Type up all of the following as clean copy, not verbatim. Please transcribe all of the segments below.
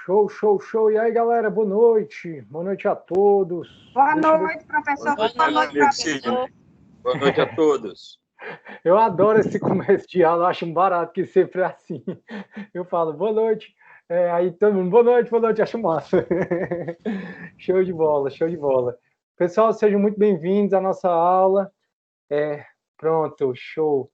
Show, show, show. E aí, galera, boa noite. Boa noite a todos. Boa noite, professor. Boa noite, professor. Boa noite a todos. Eu adoro esse começo de aula, eu acho um barato que sempre é assim. Eu falo, boa noite. Aí todo mundo, boa noite, acho massa. Show de bola, show de bola. Pessoal, sejam muito bem-vindos à nossa aula. Pronto, show.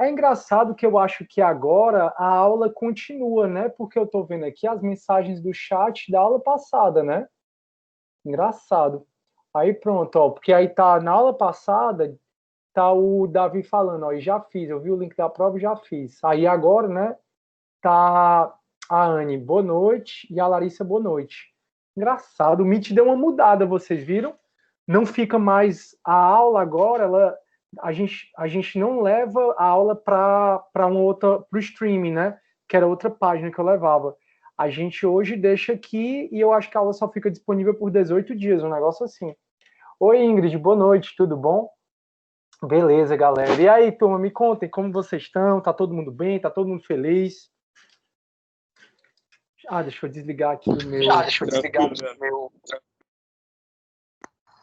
É engraçado que eu acho que agora a aula continua, né? Porque eu tô vendo aqui as mensagens do chat da aula passada, né? Engraçado. Aí pronto, ó, porque aí tá na aula passada, tá o Davi falando, ó, e já fiz, eu vi o link da prova e já fiz. Aí agora, né, tá a Anne, boa noite, e a Larissa, boa noite. Engraçado, o Meet deu uma mudada, vocês viram? Não fica mais a aula agora, a gente não leva a aula para o streaming, né? Que era outra página que eu levava. A gente hoje deixa aqui e eu acho que a aula só fica disponível por 18 dias, um negócio assim. Oi, Ingrid, boa noite, tudo bom? Beleza, galera. E aí, turma, me contem como vocês estão? Tá todo mundo bem? Tá todo mundo feliz? Deixa eu desligar aqui o meu...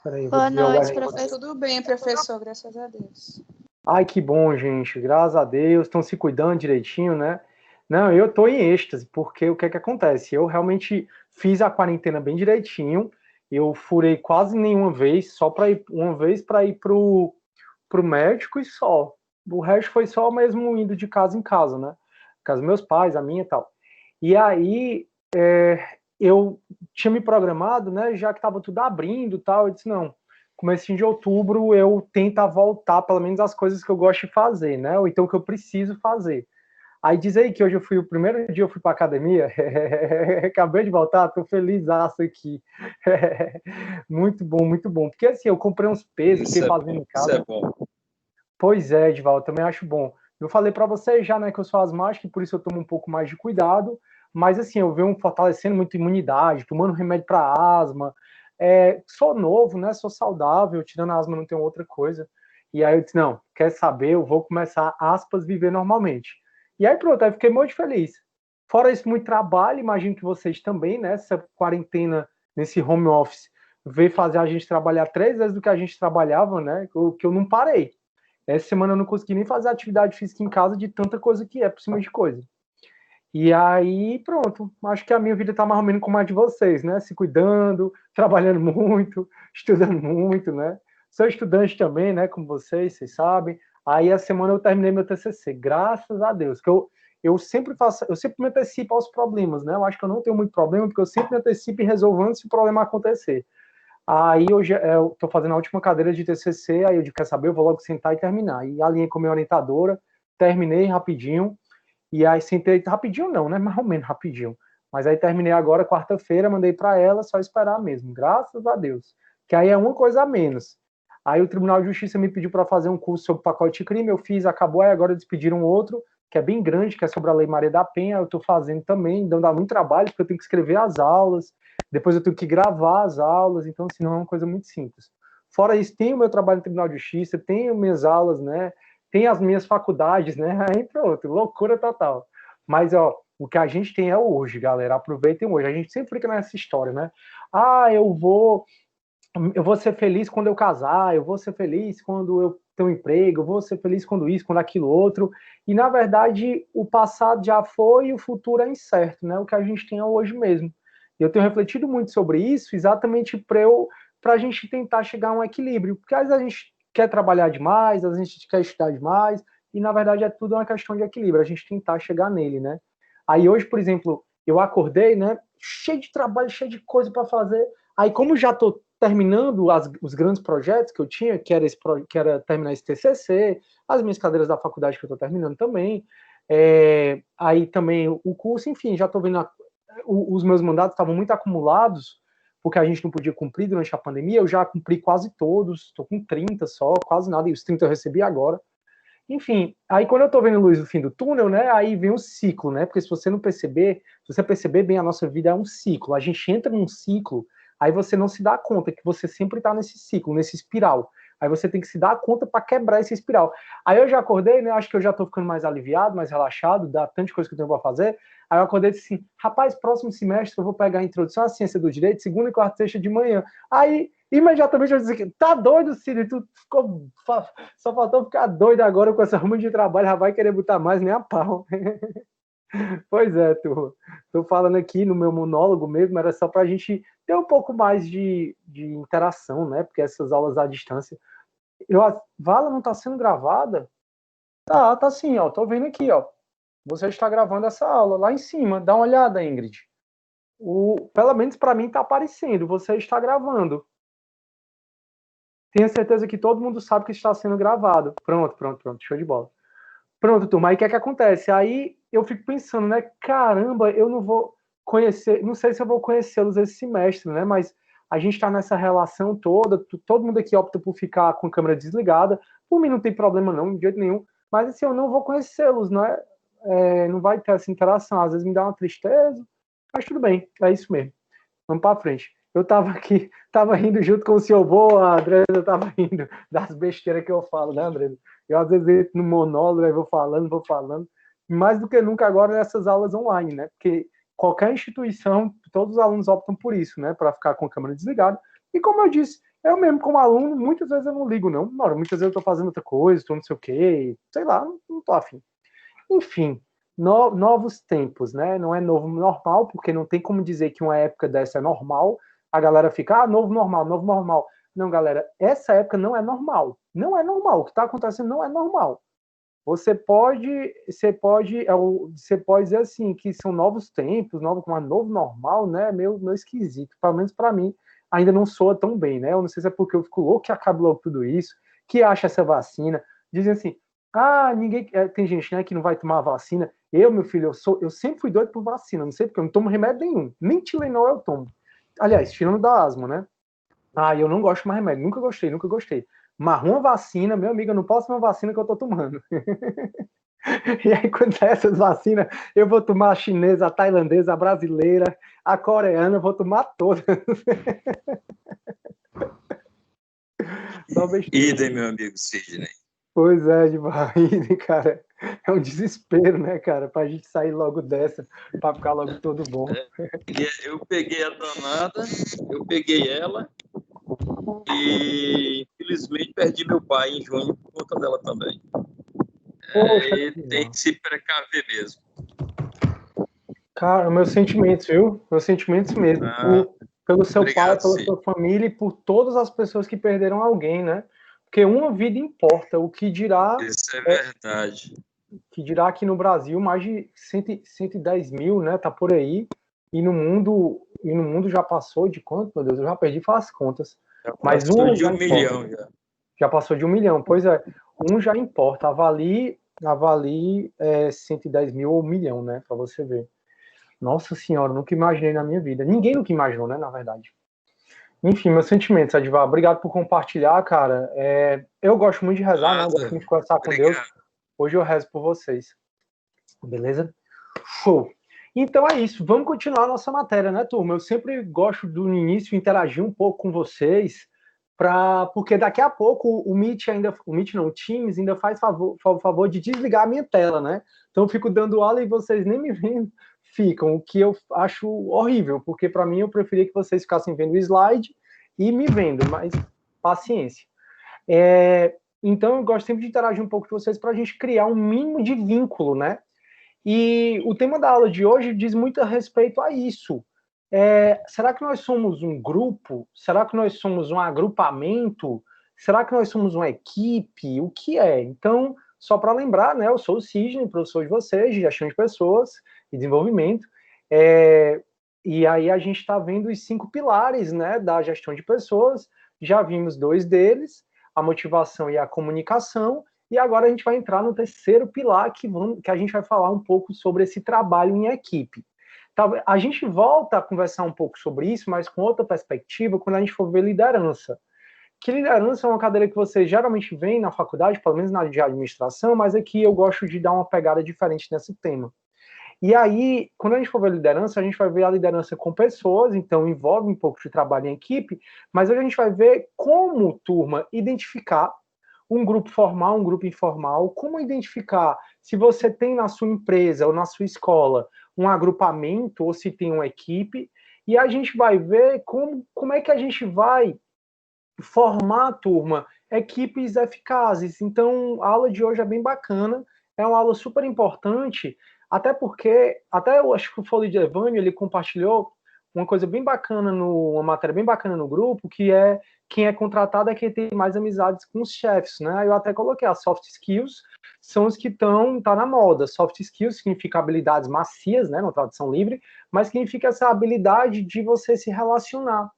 Peraí, Boa noite, professor. Tudo bem, professor, graças a Deus. Ai, que bom, gente. Graças a Deus. Estão se cuidando direitinho, né? Não, eu tô em êxtase, porque o que é que acontece? Eu realmente fiz a quarentena bem direitinho. Eu furei quase nenhuma vez, só para ir uma vez para ir pro médico e só. O resto foi só mesmo indo de casa em casa, né? Casa dos meus pais, a minha e tal. E aí, eu tinha me programado, né? Já que estava tudo abrindo e tal, eu disse, não, comecinho de outubro eu tento voltar, pelo menos as coisas que eu gosto de fazer, né? Ou então que eu preciso fazer. Aí diz aí que hoje o primeiro dia eu fui para academia, acabei de voltar, tô felizaço aqui. Muito bom, muito bom. Porque assim, eu comprei uns pesos, fiquei fazendo em casa. Isso é bom. Pois é, Edvaldo, também acho bom. Eu falei para vocês já, né, que eu sou asmático, e por isso eu tomo um pouco mais de cuidado, mas assim, eu venho fortalecendo muito a imunidade, tomando remédio para asma, sou novo, né, sou saudável, tirando a asma não tem outra coisa, e aí eu disse, não, quer saber, eu vou começar, aspas, viver normalmente. E aí pronto, aí fiquei muito feliz. Fora isso, muito trabalho, imagino que vocês também, né, essa quarentena, nesse home office, veio fazer a gente trabalhar 3 vezes do que a gente trabalhava, né, que eu não parei. Essa semana eu não consegui nem fazer atividade física em casa de tanta coisa que por cima de coisa. E aí, pronto. Acho que a minha vida tá mais ou menos como a de vocês, né? Se cuidando, trabalhando muito, estudando muito, né? Sou estudante também, né? Como vocês sabem. Aí, a semana eu terminei meu TCC, graças a Deus. Que eu sempre me antecipo aos problemas, né? Eu acho que eu não tenho muito problema, porque eu sempre me antecipo e resolvo antes se o problema acontecer. Aí hoje eu estou fazendo a última cadeira de TCC, aí eu digo, quer saber, eu vou logo sentar e terminar. E alinhei com a minha orientadora, terminei rapidinho, e aí sentei, rapidinho não, né, mais ou menos rapidinho. Mas aí terminei agora, quarta-feira, mandei para ela, só esperar mesmo, graças a Deus. Que aí é uma coisa a menos. Aí o Tribunal de Justiça me pediu para fazer um curso sobre pacote de crime, eu fiz, acabou, aí agora eles pediram outro, que é bem grande, que é sobre a Lei Maria da Penha, eu estou fazendo também, dá muito trabalho, porque eu tenho que escrever as aulas, depois eu tenho que gravar as aulas, então assim, não é uma coisa muito simples. Fora isso, tem o meu trabalho no Tribunal de Justiça, tenho minhas aulas, né, tem as minhas faculdades, né, aí pronto, loucura total. Mas, ó, o que a gente tem é hoje, galera, aproveitem hoje, a gente sempre fica nessa história, né, eu vou ser feliz quando eu casar, eu vou ser feliz quando eu ter um emprego, eu vou ser feliz quando isso, quando aquilo outro, e na verdade o passado já foi e o futuro é incerto, né, o que a gente tem é hoje mesmo. Eu tenho refletido muito sobre isso, exatamente para a gente tentar chegar a um equilíbrio, porque às vezes a gente quer trabalhar demais, às vezes a gente quer estudar demais, e na verdade é tudo uma questão de equilíbrio, a gente tentar chegar nele, né. Aí hoje, por exemplo, eu acordei, né, cheio de trabalho, cheio de coisa para fazer, aí como já estou terminando os grandes projetos que eu tinha, que era terminar esse TCC, as minhas cadeiras da faculdade que eu estou terminando também, aí também o curso, enfim, já estou vendo os meus mandatos estavam muito acumulados, porque a gente não podia cumprir durante a pandemia, eu já cumpri quase todos, estou com 30 só, quase nada, e os 30 eu recebi agora. Enfim, aí quando eu estou vendo luz no fim do túnel, né, aí vem o ciclo, né, porque se você perceber bem, a nossa vida é um ciclo, a gente entra num ciclo, aí você não se dá conta que você sempre está nesse ciclo, nesse espiral. Aí você tem que se dar conta para quebrar esse espiral. Aí eu já acordei, né? Acho que eu já estou ficando mais aliviado, mais relaxado, dá tanta coisa que eu tenho para fazer. Aí eu acordei e disse assim, rapaz, próximo semestre eu vou pegar a introdução à ciência do direito, segunda, quarta, sexta de manhã. Aí, imediatamente eu disse, tá doido, Ciro? Tu ficou, só faltou ficar doido agora com essa ruma de trabalho, já vai querer botar mais nem a pau. Pois é, tô falando aqui no meu monólogo mesmo, era só pra gente ter um pouco mais de interação, né? Porque essas aulas à distância... Vala não tá sendo gravada? Tá sim, ó, tô vendo aqui, ó. Você está gravando essa aula lá em cima. Dá uma olhada, Ingrid. Pelo menos para mim está aparecendo. Você está gravando. Tenho certeza que todo mundo sabe que está sendo gravado. Pronto. Show de bola. Pronto, turma. Aí o que é que acontece? Aí eu fico pensando, né? Caramba, eu não vou conhecer... Não sei se eu vou conhecê-los esse semestre, né? Mas a gente está nessa relação toda. Todo mundo aqui opta por ficar com a câmera desligada. Por mim não tem problema não, de jeito nenhum. Mas assim, eu não vou conhecê-los, né? Não vai ter essa interação. Às vezes me dá uma tristeza, mas tudo bem, é isso mesmo. Vamos para frente. Eu estava aqui, estava rindo junto com o senhor Boa, André, eu estava rindo das besteiras que eu falo, né, André? Eu às vezes entro no monólogo, aí vou falando. Mais do que nunca agora nessas aulas online, né? Porque qualquer instituição, todos os alunos optam por isso, né? Para ficar com a câmera desligada. E como eu disse, eu mesmo como aluno, muitas vezes eu não ligo, não. Muitas vezes eu estou fazendo outra coisa, estou não sei o quê, sei lá, não estou afim. Enfim, novos tempos, né? Não é novo normal, porque não tem como dizer que uma época dessa é normal. A galera fica, novo normal. Não, galera, essa época não é normal. Não é normal. O que está acontecendo não é normal. Você pode dizer assim que são novos tempos, novo normal, né? Meio esquisito. Pelo menos para mim, ainda não soa tão bem, né? Eu não sei se é porque eu fico louco que acabe logo tudo isso, que acha essa vacina. Dizem assim, ninguém. Tem gente, né, que não vai tomar vacina. Meu filho, eu sempre fui doido por vacina. Não sei porque eu não tomo remédio nenhum. Nem Tilenol eu tomo. Aliás, tirando da asma, né? Eu não gosto mais de remédio. Nunca gostei. Mas uma vacina, meu amigo, eu não posso tomar vacina que eu tô tomando. E aí, quando sai essas vacinas, eu vou tomar a chinesa, a tailandesa, a brasileira, a coreana, eu vou tomar todas. Idem, meu amigo Sidney. Pois é, demais, cara. É um desespero, né, cara? Pra gente sair logo dessa, pra ficar logo todo bom. Eu peguei a danada, eu peguei ela e, infelizmente, perdi meu pai em junho por conta dela também. Poxa, tem que se precaver mesmo. Cara, meus sentimentos, viu? Meus sentimentos mesmo. Pelo seu pai, pela sua família e por todas as pessoas que perderam alguém, né? Porque uma vida importa. O que dirá... Isso é verdade. Que dirá aqui no Brasil mais de 110 mil, né? Tá por aí. E no mundo já passou de quanto, meu Deus? Eu já perdi as contas. Mas passou de 1 milhão já. Já passou de 1 milhão. Pois é, já importa. Avalie 110 mil ou 1 milhão, né? Para você ver. Nossa senhora, nunca imaginei na minha vida. Ninguém nunca imaginou, né? Na verdade. Enfim, meus sentimentos, Adivar. Obrigado por compartilhar, cara. Eu gosto muito de rezar, né? Eu gosto muito de conversar com Deus. Hoje eu rezo por vocês. Beleza? Show! Então é isso. Vamos continuar a nossa matéria, né, turma? Eu sempre gosto do início interagir um pouco com vocês, porque daqui a pouco o Teams ainda faz favor de desligar a minha tela, né? Então eu fico dando aula e vocês nem me vendo, ficam, o que eu acho horrível, porque para mim eu preferia que vocês ficassem vendo o slide e me vendo, mas paciência. Então eu gosto sempre de interagir um pouco com vocês para a gente criar um mínimo de vínculo, né? E o tema da aula de hoje diz muito a respeito a isso. Será que nós somos um grupo? Será que nós somos um agrupamento? Será que nós somos uma equipe? O que é? Então, só para lembrar, né, eu sou o Sidney, professor de vocês, de gestão de pessoas e desenvolvimento. E aí a gente está vendo os 5 pilares, né, da gestão de pessoas. Já vimos 2 deles, a motivação e a comunicação. E agora a gente vai entrar no terceiro pilar, que a gente vai falar um pouco sobre esse trabalho em equipe. A gente volta a conversar um pouco sobre isso, mas com outra perspectiva, quando a gente for ver liderança. Que liderança é uma cadeira que você geralmente vê na faculdade, pelo menos na área de administração, mas aqui eu gosto de dar uma pegada diferente nesse tema. E aí, quando a gente for ver liderança, a gente vai ver a liderança com pessoas, então envolve um pouco de trabalho em equipe, mas hoje a gente vai ver como, turma, identificar um grupo formal, um grupo informal, como identificar se você tem na sua empresa ou na sua escola um agrupamento ou se tem uma equipe, e a gente vai ver como é que a gente vai formar, turma, equipes eficazes. Então, a aula de hoje é bem bacana, é uma aula super importante, até porque, até eu acho que o Folha de Evânio, ele compartilhou uma coisa bem bacana, uma matéria bem bacana no grupo, que é quem é contratado é quem tem mais amizades com os chefes, né? Eu até coloquei as soft skills, são os que tá na moda. Soft skills significa habilidades macias, né, na tradução livre, mas significa essa habilidade de você se relacionar.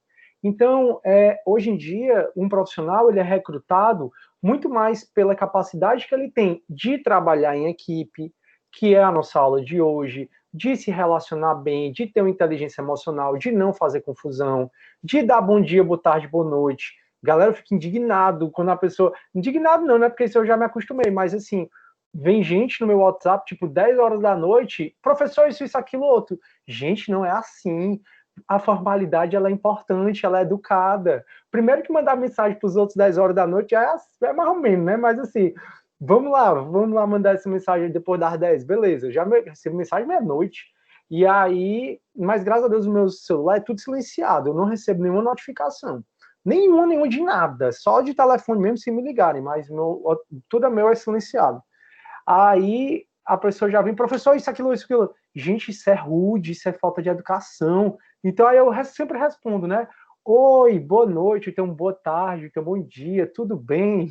Então, hoje em dia, um profissional ele é recrutado muito mais pela capacidade que ele tem de trabalhar em equipe, que é a nossa aula de hoje, de se relacionar bem, de ter uma inteligência emocional, de não fazer confusão, de dar bom dia, boa tarde, boa noite. Galera, eu fico indignado quando a pessoa... Indignado não, né? Porque isso eu já me acostumei, mas assim, vem gente no meu WhatsApp, tipo, 10 horas da noite, professor, isso, aquilo, outro. Gente, não é assim. A formalidade, ela é importante, ela é educada. Primeiro que mandar mensagem para os outros 10 horas da noite é mais ou menos, né? Mas assim, vamos lá mandar essa mensagem depois das 10, beleza. Eu já recebo mensagem meia-noite. E aí, mas graças a Deus o meu celular é tudo silenciado, eu não recebo nenhuma notificação. Nenhuma de nada, só de telefone mesmo se me ligarem, mas tudo meu é silenciado. Aí a pessoa já vem, professor, isso, aquilo. Gente, isso é rude, isso é falta de educação. Então aí eu sempre respondo, né? Oi, boa noite, então boa tarde, então bom dia, tudo bem?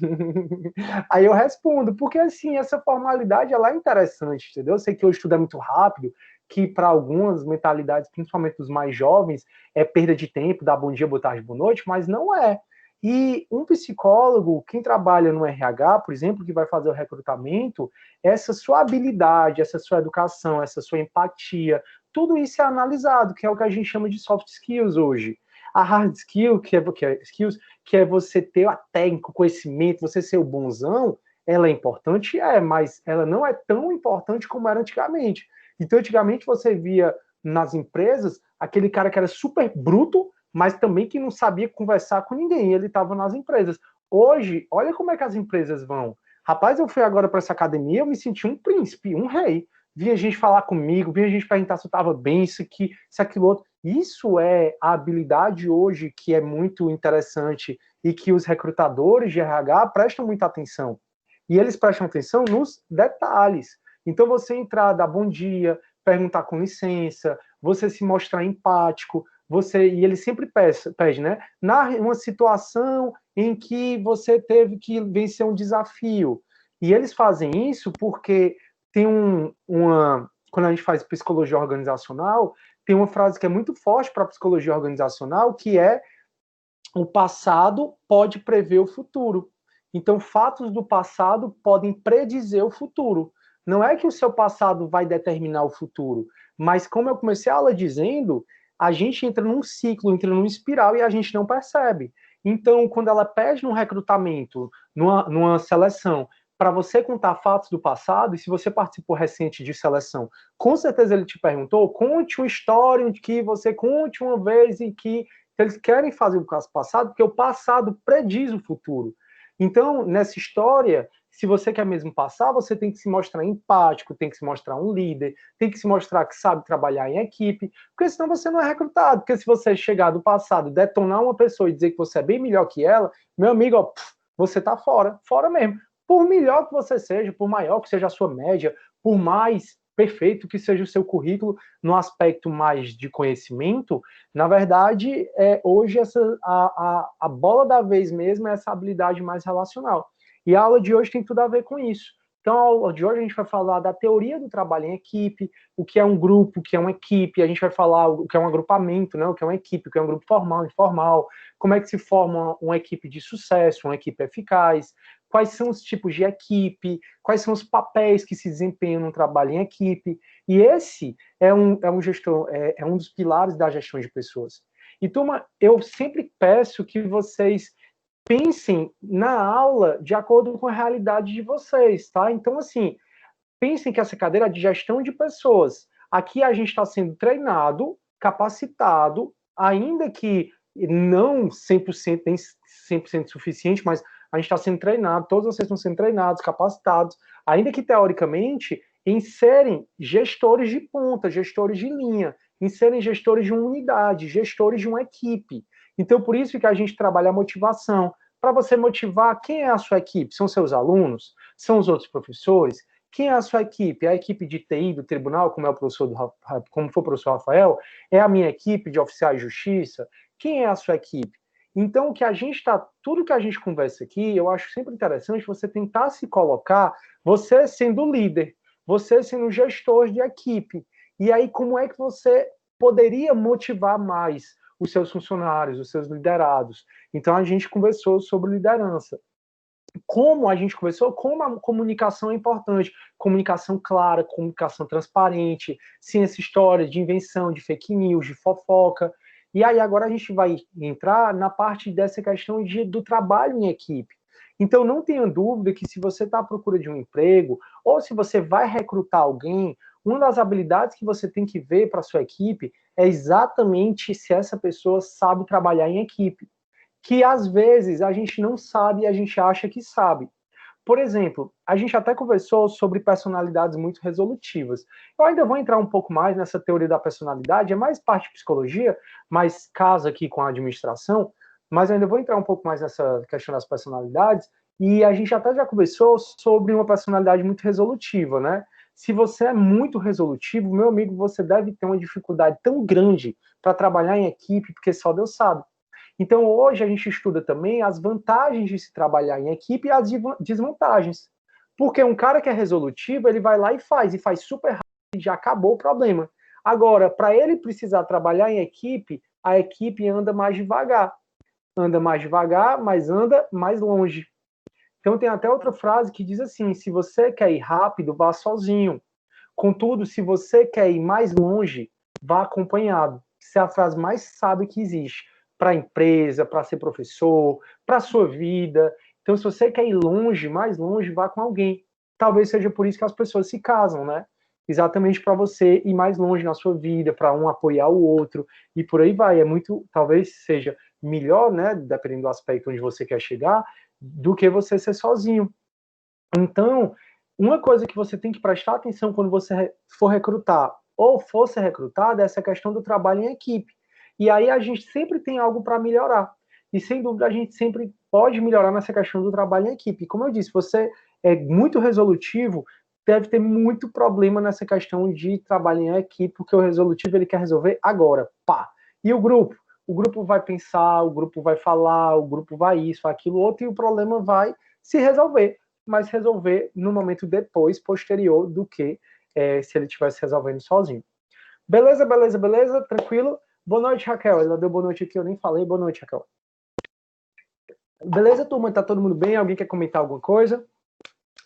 Aí eu respondo, porque assim, essa formalidade ela é interessante, entendeu? Eu sei que hoje tudo é muito rápido, que para algumas mentalidades, principalmente dos mais jovens, é perda de tempo, dar bom dia, boa tarde, boa noite, mas não é. E um psicólogo, quem trabalha no RH, por exemplo, que vai fazer o recrutamento, essa sua habilidade, essa sua educação, essa sua empatia, tudo isso é analisado, que é o que a gente chama de soft skills hoje. A hard skill, que é você ter a técnica, o conhecimento, você ser o bonzão, ela é importante, mas ela não é tão importante como era antigamente. Então, antigamente você via nas empresas aquele cara que era super bruto, mas também que não sabia conversar com ninguém, ele estava nas empresas. Hoje, olha como é que as empresas vão. Rapaz, eu fui agora para essa academia, eu me senti um príncipe, um rei. Vinha gente falar comigo, vinha gente perguntar se eu estava bem, isso aqui, isso aquilo outro. Isso é a habilidade hoje que é muito interessante e que os recrutadores de RH prestam muita atenção. E eles prestam atenção nos detalhes. Então, você entrar, dar bom dia, perguntar com licença, você se mostrar empático, e ele sempre pede, né? Uma situação em que você teve que vencer um desafio. E eles fazem isso porque tem quando a gente faz psicologia organizacional, tem uma frase que é muito forte para a psicologia organizacional, que é o passado pode prever o futuro. Então, fatos do passado podem predizer o futuro. Não é que o seu passado vai determinar o futuro, mas como eu comecei a aula dizendo, a gente entra num ciclo, entra numa espiral e a gente não percebe. Então, quando ela pede num recrutamento, numa seleção, para você contar fatos do passado, e se você participou recente de seleção, com certeza ele te perguntou, conte uma história em que você conte uma vez em que eles querem fazer o caso passado, porque o passado prediz o futuro. Então, nessa história, se você quer mesmo passar, você tem que se mostrar empático, tem que se mostrar um líder, tem que se mostrar que sabe trabalhar em equipe, porque senão você não é recrutado. Porque se você chegar do passado, detonar uma pessoa e dizer que você é bem melhor que ela, meu amigo, ó, você tá fora mesmo. Por melhor que você seja, por maior que seja a sua média, por mais perfeito que seja o seu currículo no aspecto mais de conhecimento, na verdade, hoje a bola da vez mesmo é essa habilidade mais relacional. E a aula de hoje tem tudo a ver com isso. Então, a aula de hoje a gente vai falar da teoria do trabalho em equipe, o que é um grupo, o que é uma equipe, a gente vai falar o que é um agrupamento, né, o que é uma equipe, o que é um grupo formal, informal, como é que se forma uma equipe de sucesso, uma equipe eficaz, quais são os tipos de equipe, quais são os papéis que se desempenham no trabalho em equipe. E esse é um dos pilares da gestão de pessoas. E, turma, eu sempre peço que vocês pensem na aula de acordo com a realidade de vocês, tá? Então, assim, pensem que essa cadeira é de gestão de pessoas. Aqui a gente está sendo treinado, capacitado, ainda que não 100%, nem 100% suficiente, mas a gente está sendo treinado, todos vocês estão sendo treinados, capacitados, ainda que teoricamente em serem gestores de ponta, gestores de linha, em serem gestores de uma unidade, gestores de uma equipe. Então, por isso que a gente trabalha a motivação. Para você motivar, quem é a sua equipe? São seus alunos? São os outros professores? Quem é a sua equipe? É a equipe de TI do tribunal, como como foi o professor Rafael? É a minha equipe de oficiais de justiça? Quem é a sua equipe? Então, tudo que a gente conversa aqui, eu acho sempre interessante você tentar se colocar, você sendo líder, você sendo gestor de equipe. E aí, como é que você poderia motivar mais os seus funcionários, os seus liderados? Então, a gente conversou sobre liderança. Como a gente conversou, como a comunicação é importante. Comunicação clara, comunicação transparente, sem essa história de invenção, de fake news, de fofoca. E aí agora a gente vai entrar na parte dessa questão do trabalho em equipe. Então não tenha dúvida que se você está à procura de um emprego, ou se você vai recrutar alguém, uma das habilidades que você tem que ver para a sua equipe é exatamente se essa pessoa sabe trabalhar em equipe. Que às vezes a gente não sabe e a gente acha que sabe. Por exemplo, a gente até conversou sobre personalidades muito resolutivas. Eu ainda vou entrar um pouco mais nessa teoria da personalidade, é mais parte de psicologia, mas casa aqui com a administração, mas eu ainda vou entrar um pouco mais nessa questão das personalidades, e a gente até já conversou sobre uma personalidade muito resolutiva, né? Se você é muito resolutivo, meu amigo, você deve ter uma dificuldade tão grande para trabalhar em equipe, porque só Deus sabe. Então, hoje a gente estuda também as vantagens de se trabalhar em equipe e as desvantagens. Porque um cara que é resolutivo, ele vai lá e faz super rápido e já acabou o problema. Agora, para ele precisar trabalhar em equipe, a equipe anda mais devagar. Anda mais devagar, mas anda mais longe. Então, tem até outra frase que diz assim: se você quer ir rápido, vá sozinho. Contudo, se você quer ir mais longe, vá acompanhado. Essa é a frase mais sábia que existe para a empresa, para ser professor, para a sua vida. Então, se você quer ir longe, mais longe, vá com alguém. Talvez seja por isso que as pessoas se casam, né? Exatamente para você ir mais longe na sua vida, para um apoiar o outro, e por aí vai. É muito, talvez seja melhor, né? Dependendo do aspecto onde você quer chegar, do que você ser sozinho. Então, uma coisa que você tem que prestar atenção quando você for recrutar ou for ser recrutado é essa questão do trabalho em equipe. E aí a gente sempre tem algo para melhorar. E sem dúvida a gente sempre pode melhorar nessa questão do trabalho em equipe. Como eu disse, você é muito resolutivo, deve ter muito problema nessa questão de trabalho em equipe, porque o resolutivo ele quer resolver agora, pá. E o grupo? O grupo vai pensar, o grupo vai falar, o grupo vai isso, vai aquilo outro, e o problema vai se resolver, mas resolver no momento depois, posterior, do que se ele estivesse resolvendo sozinho. Beleza, beleza, beleza? Tranquilo? Boa noite, Raquel. Ela deu boa noite aqui, eu nem falei. Boa noite, Raquel. Beleza, turma? Tá todo mundo bem? Alguém quer comentar alguma coisa?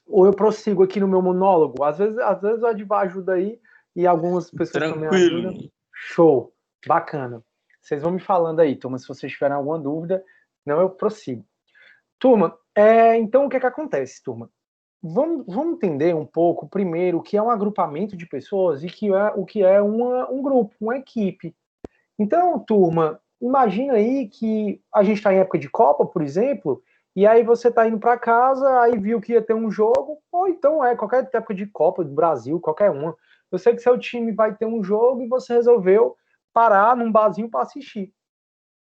Ou eu prossigo aqui no meu monólogo? Às vezes o Adivar ajuda aí e algumas pessoas também ajudam. Show. Bacana. Vocês vão me falando aí, turma, se vocês tiverem alguma dúvida. Não, eu prossigo. Turma, então o que acontece, turma? Vamos entender um pouco, primeiro, o que é um agrupamento de pessoas e o que é um grupo, uma equipe. Então, turma, imagina aí que a gente está em época de Copa, por exemplo, e aí você está indo para casa, aí viu que ia ter um jogo, ou então qualquer época de Copa do Brasil, qualquer uma. Eu sei que seu time vai ter um jogo e você resolveu parar num barzinho para assistir.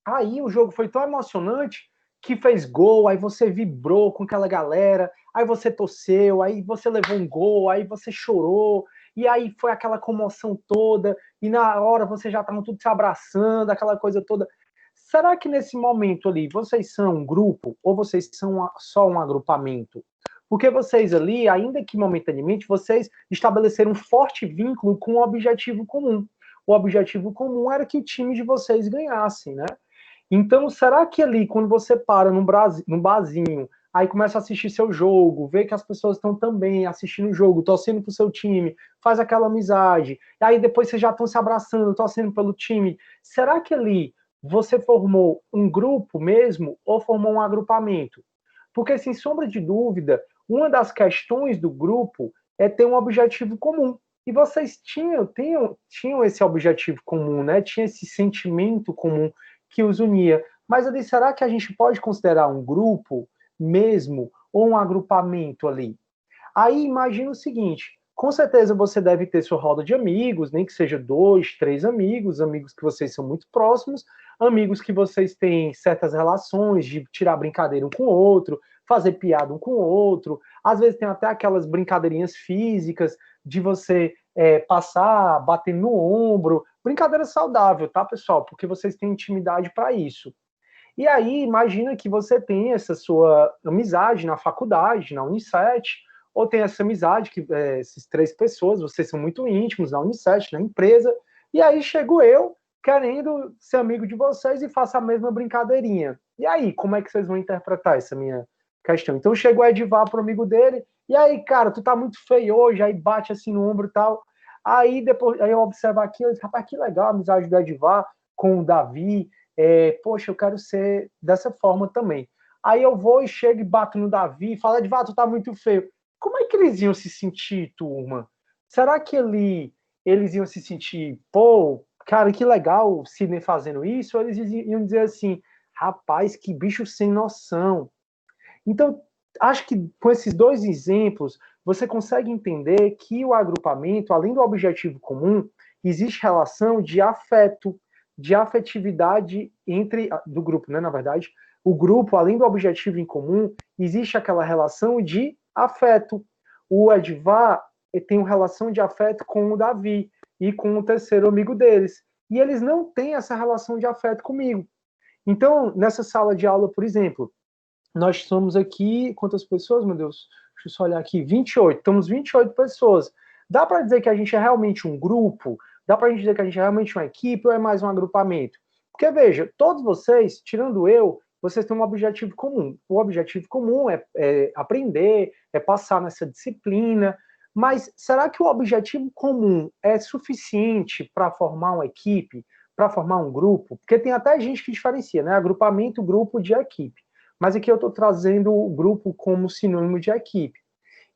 Aí o jogo foi tão emocionante que fez gol, aí você vibrou com aquela galera, aí você torceu, aí você levou um gol, aí você chorou, e aí foi aquela comoção toda, e na hora vocês já estavam tudo se abraçando, aquela coisa toda. Será que nesse momento ali vocês são um grupo ou vocês são só um agrupamento? Porque vocês ali, ainda que momentaneamente, vocês estabeleceram um forte vínculo com um objetivo comum. O objetivo comum era que o time de vocês ganhasse, né? Então, será que ali, quando você para num barzinho, aí começa a assistir seu jogo, vê que as pessoas estão também assistindo o jogo, torcendo pro seu time, faz aquela amizade, e aí depois vocês já estão se abraçando, torcendo pelo time, será que ali você formou um grupo mesmo ou formou um agrupamento? Porque, sem sombra de dúvida, uma das questões do grupo é ter um objetivo comum. E vocês tinham esse objetivo comum, né? Tinha esse sentimento comum que os unia. Mas ali, será que a gente pode considerar um grupo mesmo ou um agrupamento ali? Aí imagina o seguinte, Com certeza você deve ter sua roda de amigos, nem que seja 2, 3 amigos, amigos que vocês são muito próximos, amigos que vocês têm certas relações de tirar brincadeira um com o outro, fazer piada um com o outro, às vezes tem até aquelas brincadeirinhas físicas de você passar, bater no ombro, brincadeira saudável, tá, pessoal? Porque vocês têm intimidade para isso. E aí, imagina que você tem essa sua amizade na faculdade, na Unicet, ou tem essa amizade, que essas 3 pessoas, vocês são muito íntimos na Unicet, na empresa, e aí chego eu, querendo ser amigo de vocês e faço a mesma brincadeirinha. E aí, como é que vocês vão interpretar essa minha questão? Então, chega o Edivar pro amigo dele, e aí, cara, tu tá muito feio hoje, aí bate assim no ombro e tal. Aí, depois, aí eu observo aquilo, eu digo, rapaz, que legal a amizade do Edivar com o Davi, poxa, eu quero ser dessa forma também. Aí eu vou e chego e bato no Davi e falo, Edvar, tu tá muito feio. Como é que eles iam se sentir, turma? Será que eles iam se sentir, pô, cara, que legal o Sidney fazendo isso? Ou eles iam dizer assim, rapaz, que bicho sem noção. Então, acho que com esses 2 exemplos, você consegue entender que o agrupamento, além do objetivo comum, existe relação de afeto, de afetividade do grupo, né, na verdade. O grupo, além do objetivo em comum, existe aquela relação de afeto. O Edvar tem uma relação de afeto com o Davi e com o terceiro amigo deles. E eles não têm essa relação de afeto comigo. Então, nessa sala de aula, por exemplo, nós estamos aqui, quantas pessoas, meu Deus? Deixa eu só olhar aqui, 28. Estamos 28 pessoas. Dá para dizer que a gente é realmente um grupo? Dá para a gente dizer que a gente é realmente uma equipe ou é mais um agrupamento? Porque, veja, todos vocês, tirando eu, vocês têm um objetivo comum. O objetivo comum é aprender, é passar nessa disciplina, mas será que o objetivo comum é suficiente para formar uma equipe, para formar um grupo? Porque tem até gente que diferencia, né? Agrupamento, grupo de equipe. Mas aqui eu estou trazendo o grupo como sinônimo de equipe.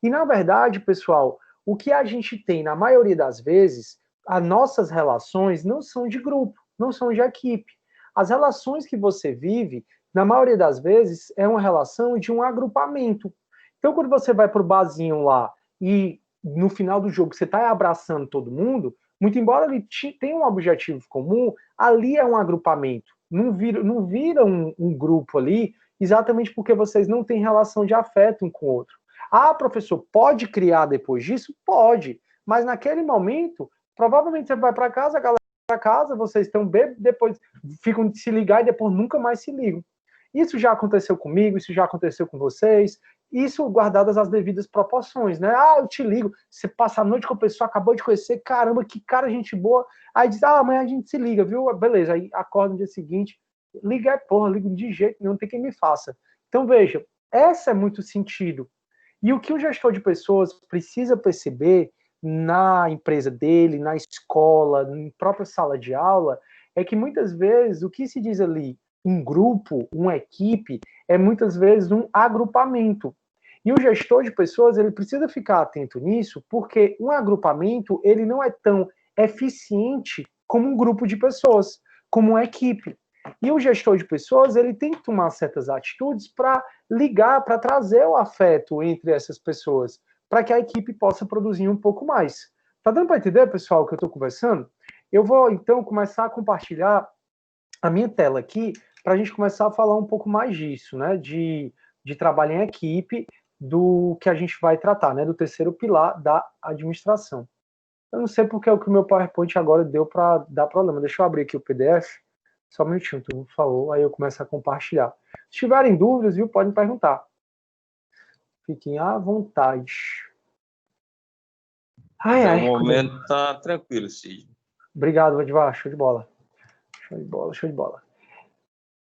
E, na verdade, pessoal, o que a gente tem, na maioria das vezes, as nossas relações não são de grupo, não são de equipe. As relações que você vive, na maioria das vezes, é uma relação de um agrupamento. Então, quando você vai para o barzinho lá e, no final do jogo, você está abraçando todo mundo, muito embora ele tenha um objetivo comum, ali é um agrupamento. Não vira um grupo ali, exatamente porque vocês não têm relação de afeto um com o outro. Ah, professor, pode criar depois disso? Pode. Mas naquele momento, provavelmente você vai para casa, a galera vai para casa, vocês estão bem, depois ficam de se ligar e depois nunca mais se ligam. Isso já aconteceu comigo, isso já aconteceu com vocês, isso guardadas as devidas proporções, né? Ah, eu te ligo, você passa a noite com a pessoa, acabou de conhecer, caramba, que cara, gente boa. Aí diz, amanhã a gente se liga, viu? Beleza, aí acorda no dia seguinte, liga porra, ligo de jeito nenhum, tem quem me faça. Então, veja, essa é muito sentido. E o que o gestor de pessoas precisa perceber na empresa dele, na escola, na própria sala de aula, é que muitas vezes o que se diz ali, um grupo, uma equipe, é muitas vezes um agrupamento. E o gestor de pessoas, ele precisa ficar atento nisso, porque um agrupamento, ele não é tão eficiente como um grupo de pessoas, como uma equipe. E o gestor de pessoas, ele tem que tomar certas atitudes para ligar, para trazer o afeto entre essas pessoas, para que a equipe possa produzir um pouco mais. Tá dando para entender, pessoal, o que eu estou conversando? Eu vou, então, começar a compartilhar a minha tela aqui, para a gente começar a falar um pouco mais disso, né, de trabalho em equipe, do que a gente vai tratar, né, do terceiro pilar da administração. Eu não sei porque é o que o meu PowerPoint agora deu para dar problema. Deixa eu abrir aqui o PDF. Só um minutinho, tu falou, aí eu começo a compartilhar. Se tiverem dúvidas, viu, podem perguntar. Fiquem à vontade. No momento tá tranquilo, Cid. Obrigado, Edvar, show de bola. Show de bola, show de bola.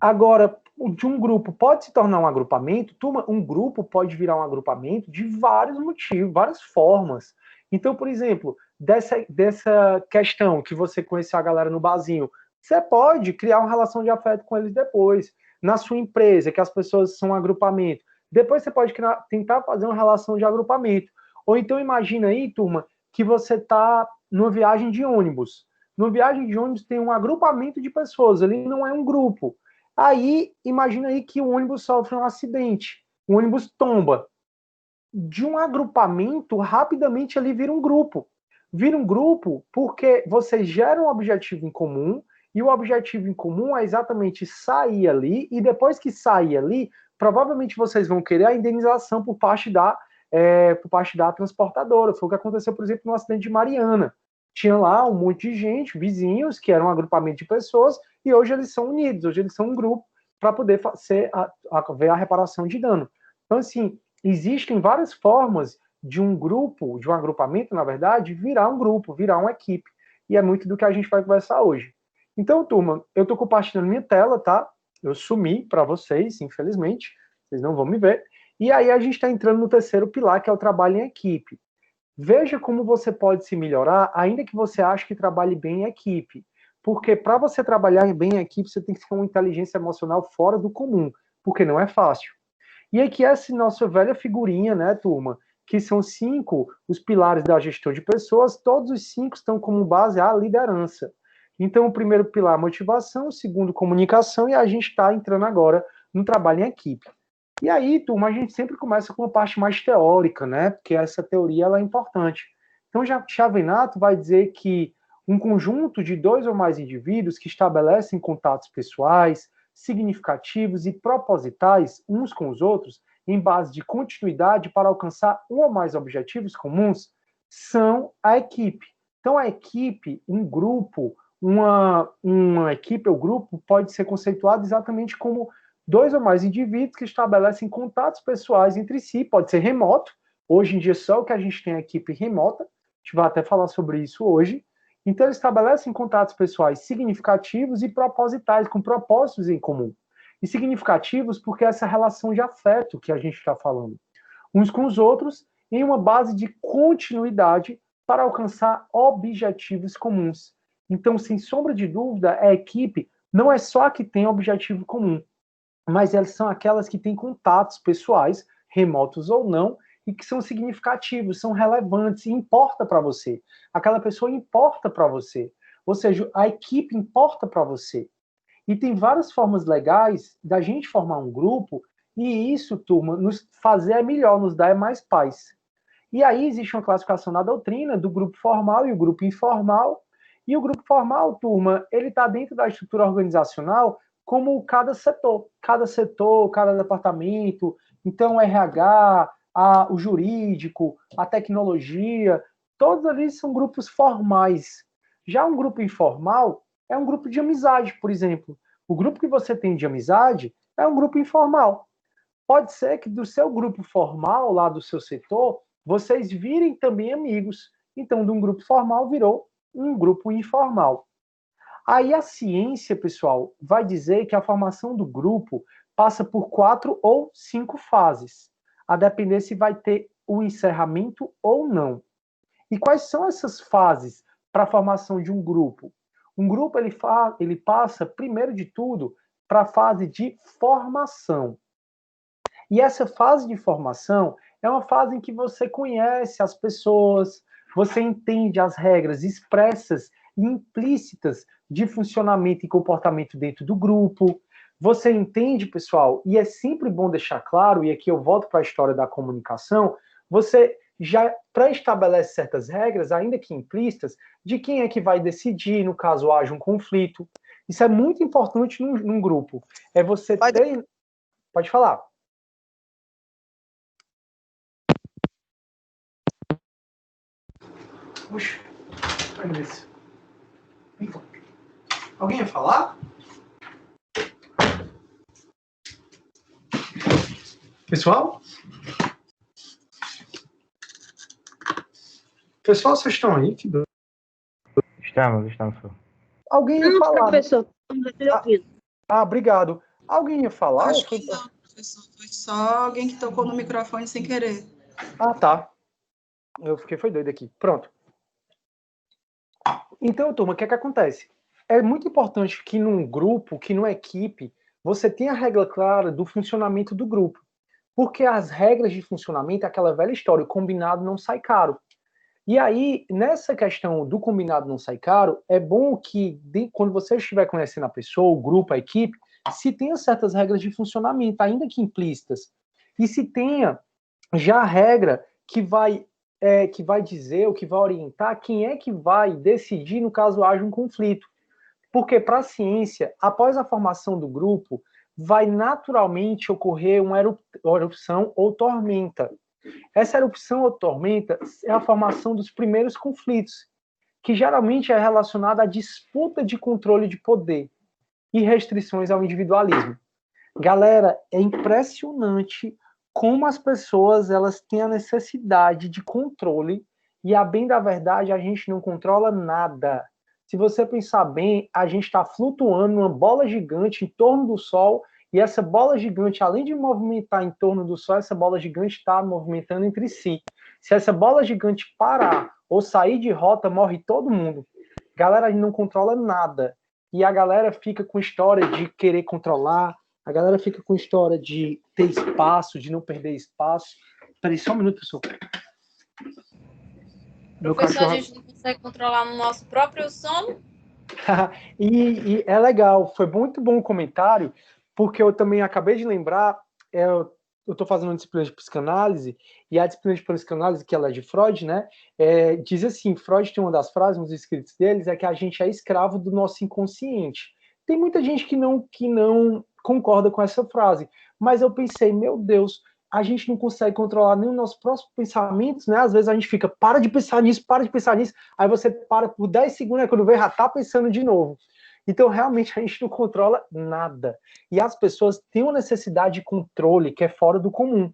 Agora, de um grupo pode se tornar um agrupamento? Turma, um grupo pode virar um agrupamento de vários motivos, várias formas. Então, por exemplo, dessa questão que você conheceu a galera no barzinho, você pode criar uma relação de afeto com eles depois. Na sua empresa, que as pessoas são um agrupamento, depois você pode tentar fazer uma relação de agrupamento. Ou então imagina aí, turma, que você está numa viagem de ônibus. Numa viagem de ônibus tem um agrupamento de pessoas, ali não é um grupo. Aí, imagina aí que o ônibus sofre um acidente, o ônibus tomba. de um agrupamento, rapidamente ali vira um grupo. Vira um grupo porque vocês geram um objetivo em comum, e o objetivo em comum é exatamente sair ali, e depois que sair ali, provavelmente vocês vão querer a indenização por parte da transportadora. Foi o que aconteceu, por exemplo, no acidente de Mariana. Tinha lá um monte de gente, vizinhos, que eram um agrupamento de pessoas, e hoje eles são unidos, hoje eles são um grupo para poder ver a reparação de dano. Então, assim, existem várias formas de um grupo, de um agrupamento, na verdade, virar um grupo, virar uma equipe. E é muito do que a gente vai conversar hoje. Então, turma, eu estou compartilhando minha tela, tá? Eu sumi para vocês, infelizmente, vocês não vão me ver. E aí a gente está entrando no terceiro pilar, que é o trabalho em equipe. Veja como você pode se melhorar, ainda que você ache que trabalhe bem em equipe. Porque para você trabalhar bem em equipe, você tem que ter uma inteligência emocional fora do comum, porque não é fácil. E aqui essa nossa velha figurinha, né, turma? Que são 5 os pilares da gestão de pessoas, todos os 5 estão como base a liderança. Então, o primeiro pilar, motivação, o segundo, comunicação, e a gente está entrando agora no trabalho em equipe. E aí, turma, a gente sempre começa com uma parte mais teórica, né? Porque essa teoria ela é importante. Então, Chavenato vai dizer que um conjunto de 2 ou mais indivíduos que estabelecem contatos pessoais, significativos e propositais uns com os outros, em base de continuidade para alcançar um ou mais objetivos comuns, são a equipe. Então, a equipe, um grupo, uma equipe ou grupo pode ser conceituado exatamente como 2 ou mais indivíduos que estabelecem contatos pessoais entre si, pode ser remoto. Hoje em dia, só o que a gente tem é equipe remota, a gente vai até falar sobre isso hoje. Então, eles estabelecem contatos pessoais significativos e propositais, com propósitos em comum. E significativos porque essa relação de afeto que a gente está falando, uns com os outros, em uma base de continuidade para alcançar objetivos comuns. Então, sem sombra de dúvida, a equipe não é só a que tem objetivo comum, mas elas são aquelas que têm contatos pessoais, remotos ou não, e que são significativos, são relevantes, e importa para você. Aquela pessoa importa para você. Ou seja, a equipe importa para você. E tem várias formas legais da gente formar um grupo, e isso, turma, nos fazer melhor, nos dar mais paz. E aí existe uma classificação na doutrina do grupo formal e o grupo informal. E o grupo formal, turma, ele está dentro da estrutura organizacional como cada setor, cada departamento. Então, o RH, o jurídico, a tecnologia, todos ali são grupos formais. Já um grupo informal é um grupo de amizade, por exemplo. O grupo que você tem de amizade é um grupo informal. Pode ser que do seu grupo formal, lá do seu setor, vocês virem também amigos. Então, de um grupo formal virou um grupo informal. Aí a ciência, pessoal, vai dizer que a formação do grupo passa por 4 ou 5 fases, a depender se vai ter o encerramento ou não. E quais são essas fases para a formação de um grupo? Um grupo ele passa, primeiro de tudo, para a fase de formação. E essa fase de formação é uma fase em que você conhece as pessoas, você entende as regras expressas e implícitas de funcionamento e comportamento dentro do grupo. Você entende, pessoal, e é sempre bom deixar claro, e aqui eu volto para a história da comunicação, você já pré-estabelece certas regras, ainda que implícitas, de quem é que vai decidir, no caso haja um conflito. Isso é muito importante num grupo. É você ter... Pode falar. Puxa, olha isso. Alguém ia falar? Pessoal? Pessoal, vocês estão aí? Estamos. Alguém ia falar? Professor, obrigado. Alguém ia falar? Acho que não, professor. Foi só alguém que tocou no microfone sem querer. Ah, tá. Eu foi doido aqui. Pronto. Então, turma, o que é que acontece? É muito importante que num grupo, que numa equipe, você tenha a regra clara do funcionamento do grupo. Porque as regras de funcionamento é aquela velha história, o combinado não sai caro. E aí, nessa questão do combinado não sai caro, é bom que, quando você estiver conhecendo a pessoa, o grupo, a equipe, se tenha certas regras de funcionamento, ainda que implícitas. E se tenha Já a regra que vai dizer, ou que vai orientar quem é que vai decidir no caso haja um conflito. Porque para a ciência, após a formação do grupo, vai naturalmente ocorrer uma erupção ou tormenta. Essa erupção ou tormenta é a formação dos primeiros conflitos, que geralmente é relacionada à disputa de controle de poder e restrições ao individualismo. Galera, é impressionante como as pessoas elas têm a necessidade de controle e, a bem da verdade, a gente não controla nada. Se você pensar bem, a gente está flutuando numa bola gigante em torno do Sol e essa bola gigante, além de movimentar em torno do Sol, essa bola gigante está movimentando entre si. Se essa bola gigante parar ou sair de rota, morre todo mundo. Galera, a gente não controla nada. E a galera fica com história de querer controlar, a galera fica com história de ter espaço, de não perder espaço. Peraí, só um minuto, pessoal. Professor, a gente não consegue controlar no nosso próprio sono? E é legal, foi muito bom o comentário, porque eu também acabei de lembrar, eu estou fazendo uma disciplina de psicanálise, e a disciplina de psicanálise, que ela é de Freud, né, diz assim, Freud tem uma das frases nos escritos deles, é que a gente é escravo do nosso inconsciente. Tem muita gente que não concorda com essa frase, mas eu pensei, meu Deus, a gente não consegue controlar nem os nossos próprios pensamentos, né? Às vezes a gente fica, para de pensar nisso, aí você para por 10 segundos, quando vê, já tá pensando de novo. Então, realmente, a gente não controla nada. E as pessoas têm uma necessidade de controle que é fora do comum.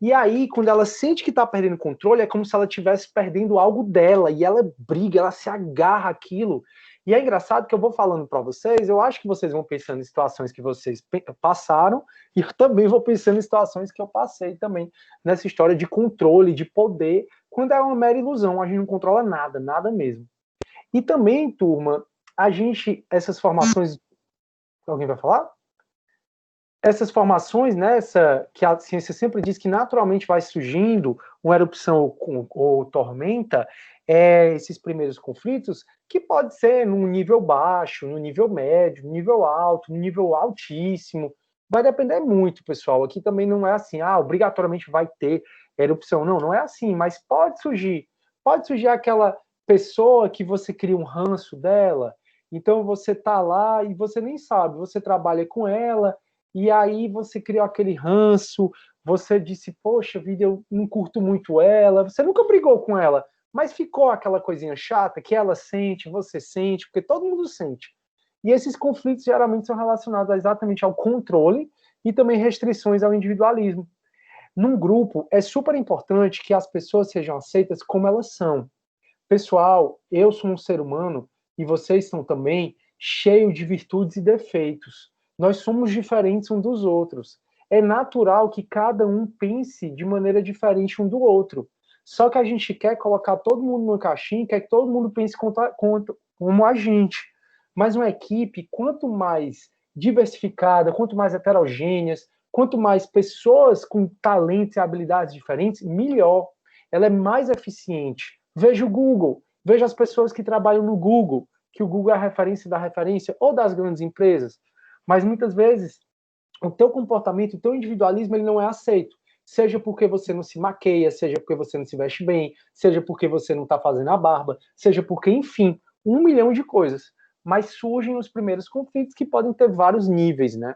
E aí, quando ela sente que está perdendo controle, é como se ela estivesse perdendo algo dela, e ela briga, ela se agarra àquilo. E é engraçado que eu vou falando para vocês, eu acho que vocês vão pensando em situações que vocês passaram, e eu também vou pensando em situações que eu passei também, nessa história de controle, de poder, quando é uma mera ilusão, a gente não controla nada, nada mesmo. E também, turma, essas formações... Alguém vai falar? Essas formações, né, que a ciência sempre diz que naturalmente vai surgindo uma erupção ou tormenta, esses primeiros conflitos, que pode ser num nível baixo, no nível médio, no nível alto, no nível altíssimo, vai depender muito, pessoal. Aqui também não é assim, obrigatoriamente vai ter erupção. Não, não é assim, mas pode surgir aquela pessoa que você cria um ranço dela, então você tá lá e você nem sabe, você trabalha com ela, e aí você criou aquele ranço, você disse, poxa vida, eu não curto muito ela, você nunca brigou com ela, mas ficou aquela coisinha chata que ela sente, você sente, porque todo mundo sente. E esses conflitos geralmente são relacionados exatamente ao controle e também restrições ao individualismo. Num grupo, é super importante que as pessoas sejam aceitas como elas são. Pessoal, eu sou um ser humano, e vocês são também, cheio de virtudes e defeitos. Nós somos diferentes uns dos outros. É natural que cada um pense de maneira diferente um do outro. Só que a gente quer colocar todo mundo numa caixinha, quer que todo mundo pense como a gente. Mas uma equipe, quanto mais diversificada, quanto mais heterogêneas, quanto mais pessoas com talentos e habilidades diferentes, melhor. Ela é mais eficiente. Veja o Google, veja as pessoas que trabalham no Google, que o Google é a referência da referência, ou das grandes empresas. Mas muitas vezes o teu comportamento, o teu individualismo, ele não é aceito. Seja porque você não se maqueia, seja porque você não se veste bem, seja porque você não está fazendo a barba, seja porque, enfim, 1 milhão de coisas. Mas surgem os primeiros conflitos que podem ter vários níveis, né?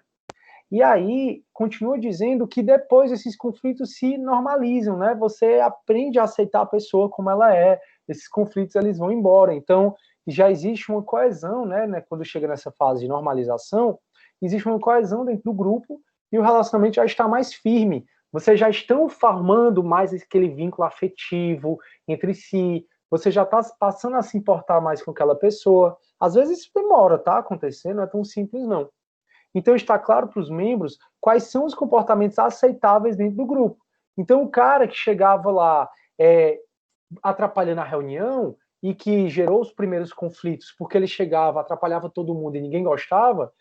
E aí, continua dizendo que depois esses conflitos se normalizam, né? Você aprende a aceitar a pessoa como ela é, esses conflitos eles vão embora. Então, já existe uma coesão, né? Quando chega nessa fase de normalização, existe uma coesão dentro do grupo e o relacionamento já está mais firme. Vocês já estão formando mais aquele vínculo afetivo entre si, você já está passando a se importar mais com aquela pessoa. Às vezes isso demora, tá? Acontecer, não é tão simples, não. Então está claro para os membros quais são os comportamentos aceitáveis dentro do grupo. Então o cara que chegava lá atrapalhando a reunião e que gerou os primeiros conflitos porque ele chegava, atrapalhava todo mundo e ninguém gostava,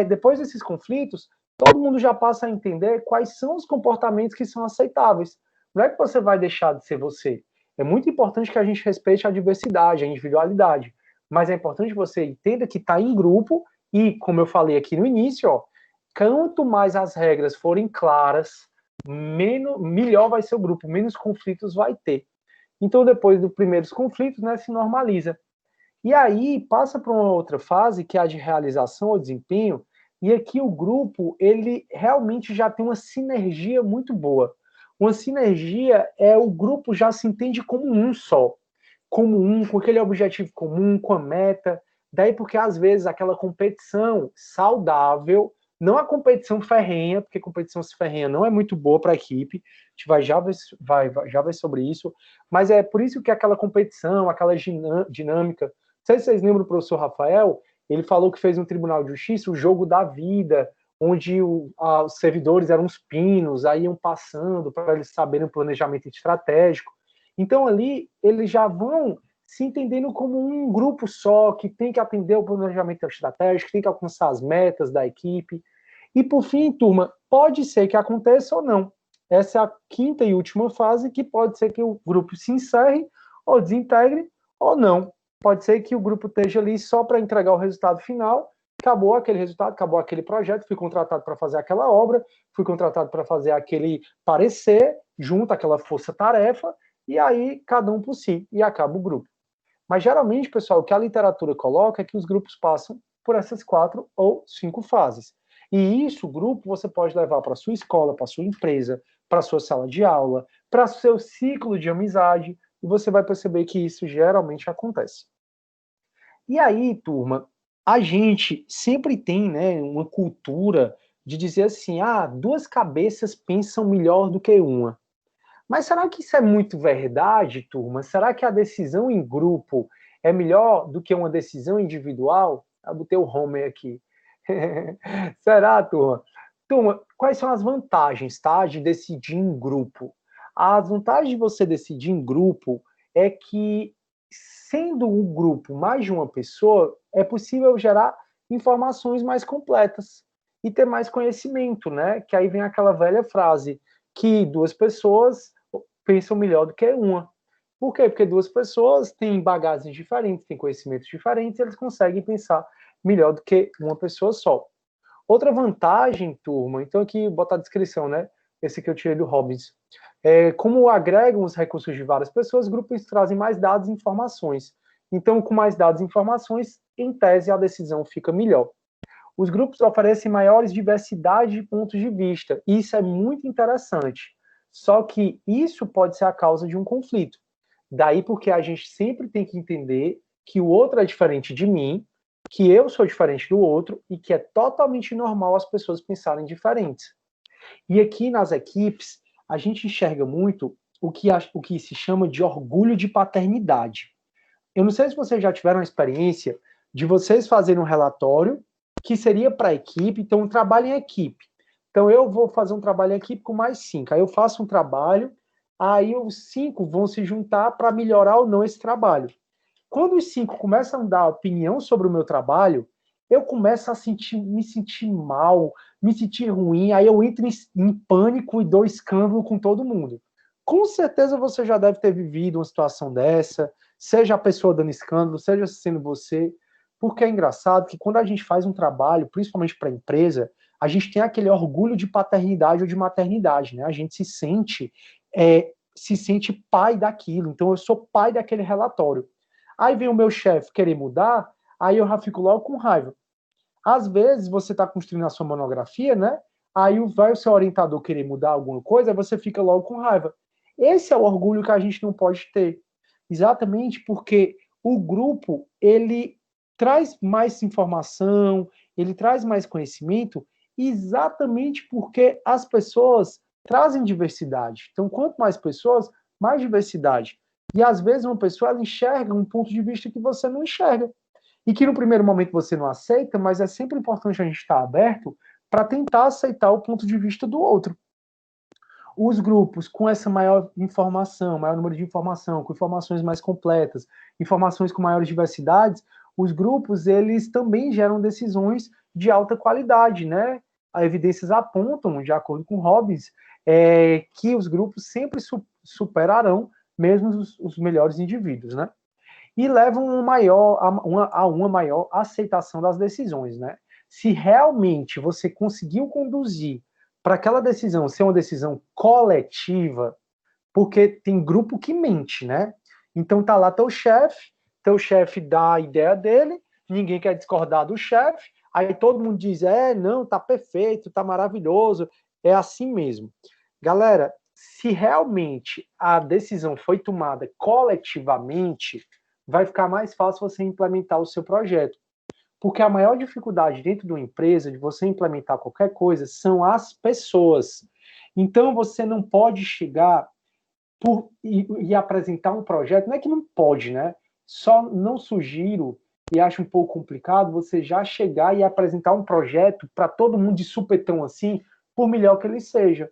depois desses conflitos, todo mundo já passa a entender quais são os comportamentos que são aceitáveis. Não é que você vai deixar de ser você. É muito importante que a gente respeite a diversidade, a individualidade. Mas é importante que você entenda que está em grupo e, como eu falei aqui no início, quanto mais as regras forem claras, melhor vai ser o grupo, menos conflitos vai ter. Então, depois dos primeiros conflitos, né, se normaliza. E aí, passa para uma outra fase, que é a de realização ou desempenho, e aqui o grupo, ele realmente já tem uma sinergia muito boa. Uma sinergia é o grupo já se entende como um só, como um, com aquele objetivo comum, com a meta. Daí porque, às vezes, aquela competição saudável, não a competição ferrenha, porque competição ferrenha não é muito boa para a equipe, a gente já ver sobre isso, mas é por isso que aquela competição, aquela dinâmica, não sei se vocês lembram do professor Rafael, ele falou que fez no Tribunal de Justiça o jogo da vida, onde os servidores eram os pinos, aí iam passando para eles saberem o planejamento estratégico. Então ali eles já vão se entendendo como um grupo só, que tem que atender o planejamento estratégico, tem que alcançar as metas da equipe. E por fim, turma, pode ser que aconteça ou não. Essa é a quinta e última fase, que pode ser que o grupo se encerre ou desintegre ou não. Pode ser que o grupo esteja ali só para entregar o resultado final, acabou aquele resultado, acabou aquele projeto, fui contratado para fazer aquela obra, fui contratado para fazer aquele parecer, junto àquela força-tarefa, e aí cada um por si, e acaba o grupo. Mas geralmente, pessoal, o que a literatura coloca é que os grupos passam por essas 4 ou 5 fases. E isso, o grupo, você pode levar para a sua escola, para a sua empresa, para a sua sala de aula, para o seu ciclo de amizade, e você vai perceber que isso geralmente acontece. E aí, turma, a gente sempre tem, né, uma cultura de dizer assim, 2 cabeças pensam melhor do que uma. Mas será que isso é muito verdade, turma? Será que a decisão em grupo é melhor do que uma decisão individual? Eu botei o Homer aqui. Será, turma? Turma, quais são as vantagens, tá, de decidir em grupo? As vantagens de você decidir em grupo é que, sendo um grupo mais de uma pessoa, é possível gerar informações mais completas e ter mais conhecimento, né? Que aí vem aquela velha frase, que 2 pessoas pensam melhor do que uma. Por quê? Porque 2 pessoas têm bagagens diferentes, têm conhecimentos diferentes, e eles conseguem pensar melhor do que uma pessoa só. Outra vantagem, turma, então aqui botar a descrição, né? Esse que eu tirei do Robbins. Como agregam os recursos de várias pessoas, grupos trazem mais dados e informações. Então, com mais dados e informações, em tese, a decisão fica melhor. Os grupos oferecem maiores diversidade de pontos de vista, e isso é muito interessante. Só que isso pode ser a causa de um conflito. Daí porque a gente sempre tem que entender que o outro é diferente de mim, que eu sou diferente do outro, e que é totalmente normal as pessoas pensarem diferentes. E aqui nas equipes, a gente enxerga muito o que se chama de orgulho de paternidade. Eu não sei se vocês já tiveram a experiência de vocês fazerem um relatório que seria para a equipe, então um trabalho em equipe. Então eu vou fazer um trabalho em equipe com mais 5, aí eu faço um trabalho, aí os 5 vão se juntar para melhorar ou não esse trabalho. Quando os 5 começam a dar opinião sobre o meu trabalho, eu começo a me sentir mal, me sentir ruim, aí eu entro em pânico e dou escândalo com todo mundo. Com certeza você já deve ter vivido uma situação dessa, seja a pessoa dando escândalo, seja sendo você, porque é engraçado que quando a gente faz um trabalho, principalmente para a empresa, a gente tem aquele orgulho de paternidade ou de maternidade, né? A gente se sente pai daquilo, então eu sou pai daquele relatório. Aí vem o meu chefe querer mudar, aí eu já fico logo com raiva. Às vezes você está construindo a sua monografia, né? Aí vai o seu orientador querer mudar alguma coisa, aí você fica logo com raiva. Esse é o orgulho que a gente não pode ter. Exatamente porque o grupo, ele traz mais informação, ele traz mais conhecimento, exatamente porque as pessoas trazem diversidade. Então, quanto mais pessoas, mais diversidade. E às vezes uma pessoa ela enxerga um ponto de vista que você não enxerga. E que no primeiro momento você não aceita, mas é sempre importante a gente estar aberto para tentar aceitar o ponto de vista do outro. Os grupos com essa maior informação, maior número de informação, com informações mais completas, informações com maiores diversidades, os grupos, eles também geram decisões de alta qualidade, né? As evidências apontam, de acordo com Robbins, que os grupos sempre superarão mesmo os melhores indivíduos, né? E levam a uma maior aceitação das decisões, né? Se realmente você conseguiu conduzir para aquela decisão ser uma decisão coletiva, porque tem grupo que mente, né? Então tá lá teu chefe dá a ideia dele, ninguém quer discordar do chefe, aí todo mundo diz, não, tá perfeito, tá maravilhoso, é assim mesmo. Galera, se realmente a decisão foi tomada coletivamente, vai ficar mais fácil você implementar o seu projeto. Porque a maior dificuldade dentro de uma empresa, de você implementar qualquer coisa, são as pessoas. Então, você não pode chegar e apresentar um projeto, não é que não pode, né? Só não sugiro, e acho um pouco complicado, você já chegar e apresentar um projeto para todo mundo de supetão assim, por melhor que ele seja.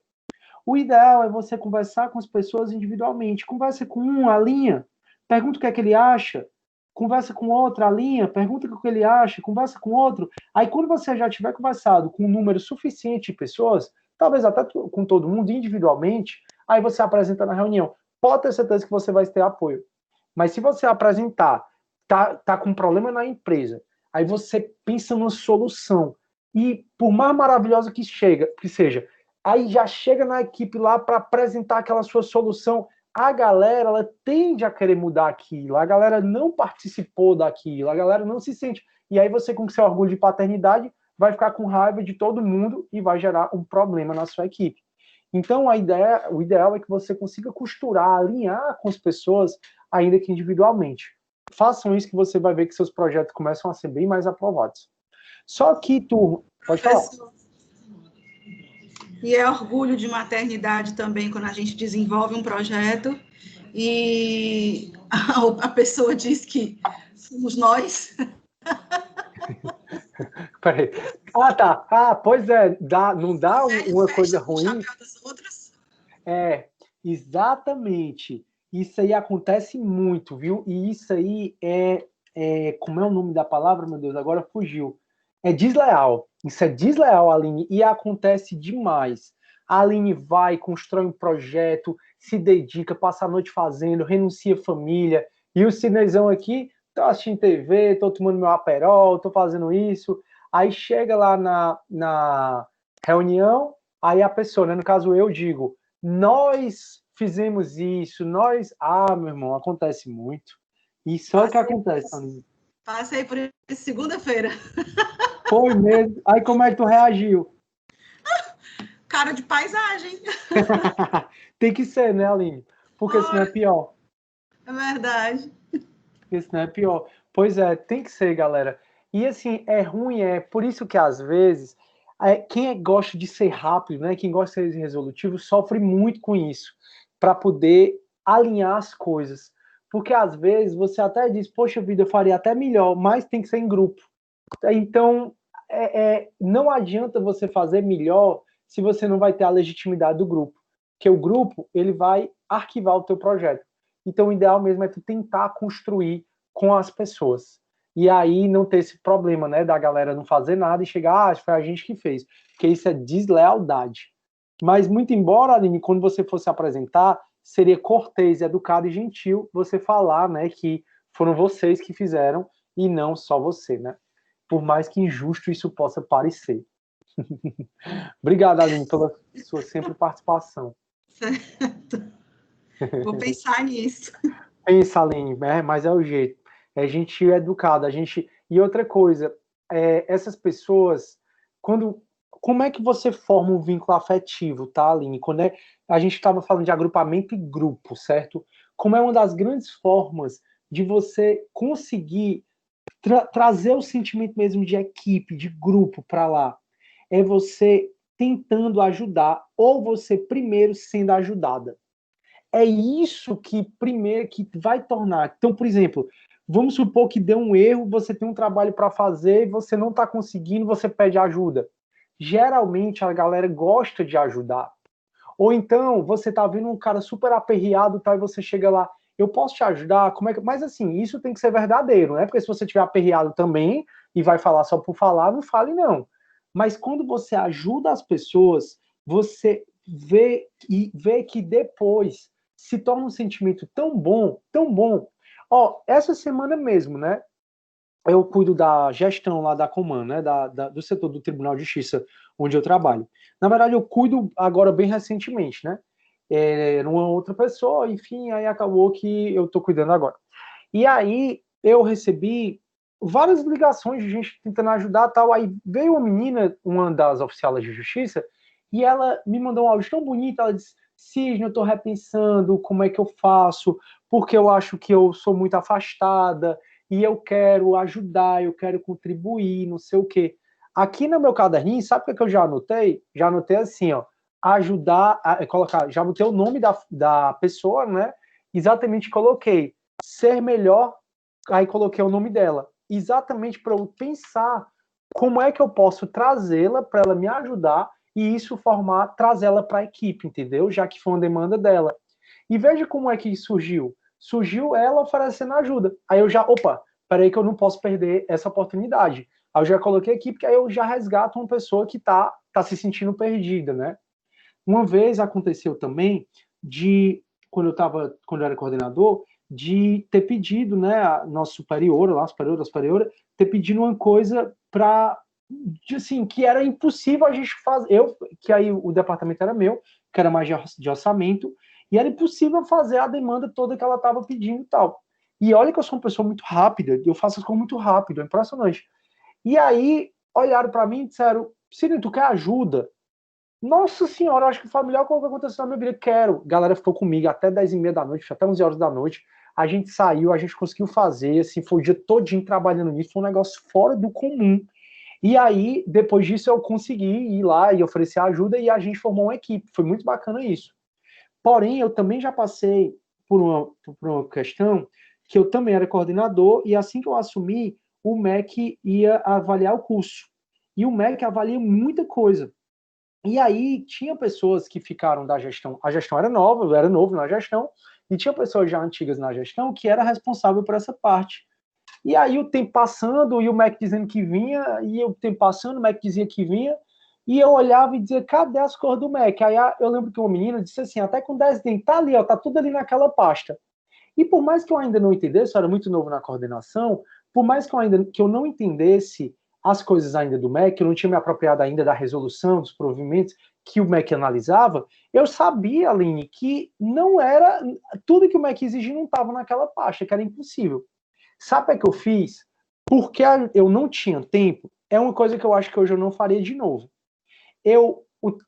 O ideal é você conversar com as pessoas individualmente. Conversa com um, a linha, pergunta o que é que ele acha. Conversa com outra, a linha, pergunta o que ele acha, conversa com outro. Aí, quando você já tiver conversado com um número suficiente de pessoas, talvez até com todo mundo individualmente, aí você apresenta na reunião. Pode ter certeza que você vai ter apoio. Mas se você apresentar, tá com um problema na empresa, aí você pensa numa solução. E por mais maravilhosa que seja, aí já chega na equipe lá para apresentar aquela sua solução. A galera, ela tende a querer mudar aquilo, a galera não participou daquilo, a galera não se sente. E aí você, com seu orgulho de paternidade, vai ficar com raiva de todo mundo e vai gerar um problema na sua equipe. Então, o ideal é que você consiga costurar, alinhar com as pessoas, ainda que individualmente. Façam isso que você vai ver que seus projetos começam a ser bem mais aprovados. Só que, turma, pode falar. E é orgulho de maternidade também quando a gente desenvolve um projeto e a pessoa diz que somos nós. Peraí. Tá. Pois é, não dá uma coisa ruim. Das outras. Exatamente. Isso aí acontece muito, viu? E isso aí como é o nome da palavra, meu Deus? Agora fugiu. É desleal. Isso é desleal, Aline, e acontece demais. A Aline vai, constrói um projeto, se dedica, passa a noite fazendo, renuncia à família, e o Cinezão aqui, tô assistindo TV, tô tomando meu aperol, tô fazendo isso, aí chega lá na reunião, aí a pessoa, né, no caso eu digo, nós fizemos isso, meu irmão, acontece muito. Isso é o que acontece, Aline. Passei por isso segunda-feira. Foi mesmo. Aí como é que tu reagiu? Cara de paisagem. Tem que ser, né, Aline? Porque senão é pior. É verdade. Porque senão é pior. Pois é, tem que ser, galera. E assim, é ruim, por isso que às vezes, quem gosta de ser rápido, né, quem gosta de ser resolutivo, sofre muito com isso, para poder alinhar as coisas. Porque às vezes você até diz, poxa vida, eu faria até melhor, mas tem que ser em grupo. Então, não adianta você fazer melhor se você não vai ter a legitimidade do grupo. Porque o grupo, ele vai arquivar o teu projeto. Então, o ideal mesmo é tu tentar construir com as pessoas. E aí não ter esse problema, né, da galera não fazer nada e chegar, foi a gente que fez. Porque isso é deslealdade. Mas, muito embora, Aline, quando você fosse apresentar, seria cortês, educado e gentil você falar, né, que foram vocês que fizeram e não só você, né? Por mais que injusto isso possa parecer. Obrigado, Aline, pela sua sempre participação. Certo. Vou pensar nisso. Pensa, Aline, mas é o jeito. A gente é educado, E outra coisa, essas pessoas, como é que você forma um vínculo afetivo, tá, Aline? A gente estava falando de agrupamento e grupo, certo? Como é uma das grandes formas de você conseguir trazer o sentimento mesmo de equipe, de grupo para lá, é você tentando ajudar ou você primeiro sendo ajudada. É isso que primeiro que vai tornar. Então, por exemplo, vamos supor que deu um erro, você tem um trabalho para fazer, você não está conseguindo, você pede ajuda. Geralmente a galera gosta de ajudar. Ou então você está vendo um cara super aperreado, tá, e você chega lá, eu posso te ajudar? Como é que... Mas assim, isso tem que ser verdadeiro, né? Porque se você tiver aperreado também e vai falar só por falar, não fale não. Mas quando você ajuda as pessoas, você vê que depois se torna um sentimento tão bom, tão bom. Ó, essa semana mesmo, né? eu cuido da gestão lá da Coman, né, do setor do Tribunal de Justiça, onde eu trabalho. Na verdade, eu cuido agora bem recentemente, né? Era uma outra pessoa, enfim, aí acabou que eu estou cuidando agora. E aí eu recebi várias ligações de gente tentando ajudar tal. Aí veio uma menina, uma das oficiais de justiça, e ela me mandou um áudio tão bonito. Ela disse: Sidney, eu estou repensando como é que eu faço, porque eu acho que eu sou muito afastada e eu quero ajudar, eu quero contribuir, não sei o quê. Aqui no meu caderninho, sabe o que eu já anotei? Já anotei assim, ó, ajudar, colocar, já botei o nome da pessoa, né? Exatamente coloquei ser melhor, aí coloquei o nome dela, exatamente para eu pensar como é que eu posso trazê-la para ela me ajudar e isso trazê-la para a equipe, entendeu? Já que foi uma demanda dela. E veja como é que surgiu. Surgiu ela oferecendo ajuda. Aí eu já, opa, peraí que eu não posso perder essa oportunidade. Aí eu já coloquei aqui, porque aí eu já resgato uma pessoa que tá se sentindo perdida, né? Uma vez aconteceu também quando eu era coordenador, de ter pedido, né, a nossa superiora, a superiora, ter pedido uma coisa para, assim, que era impossível a gente fazer. Que aí o departamento era meu, que era mais de orçamento, e era impossível fazer a demanda toda que ela estava pedindo e tal. E olha que eu sou uma pessoa muito rápida, eu faço as coisas muito rápido, é impressionante. E aí olharam para mim e disseram: Sidney, tu quer ajuda? Nossa senhora, eu acho que foi a melhor coisa que aconteceu na minha vida. Quero. A galera ficou comigo até 10h30 da noite, até 11 horas da noite. A gente saiu, a gente conseguiu fazer, assim, foi o dia todinho trabalhando nisso, foi um negócio fora do comum. E aí, depois disso, eu consegui ir lá e oferecer ajuda e a gente formou uma equipe. Foi muito bacana isso. Porém, eu também já passei por uma questão que eu também era coordenador e assim que eu assumi, o MEC ia avaliar o curso. E o MEC avalia muita coisa. E aí tinha pessoas que ficaram da gestão, a gestão era nova, eu era novo na gestão, e tinha pessoas já antigas na gestão que era responsável por essa parte. E aí o tempo passando, e o MEC dizendo que vinha, e o tempo passando, o MEC dizia que vinha, e eu olhava e dizia: cadê as cores do MEC? Aí eu lembro que uma menina disse assim, até com 10 dentes, tá ali, ó, tá tudo ali naquela pasta. E por mais que eu ainda não entendesse, eu era muito novo na coordenação, por mais que eu não entendesse as coisas ainda do MEC, eu não tinha me apropriado ainda da resolução, dos provimentos que o MEC analisava, eu sabia, Aline, que não era, tudo que o MEC exigia não estava naquela pasta, que era impossível. Sabe o que eu fiz? Porque eu não tinha tempo, é uma coisa que eu acho que hoje eu não faria de novo.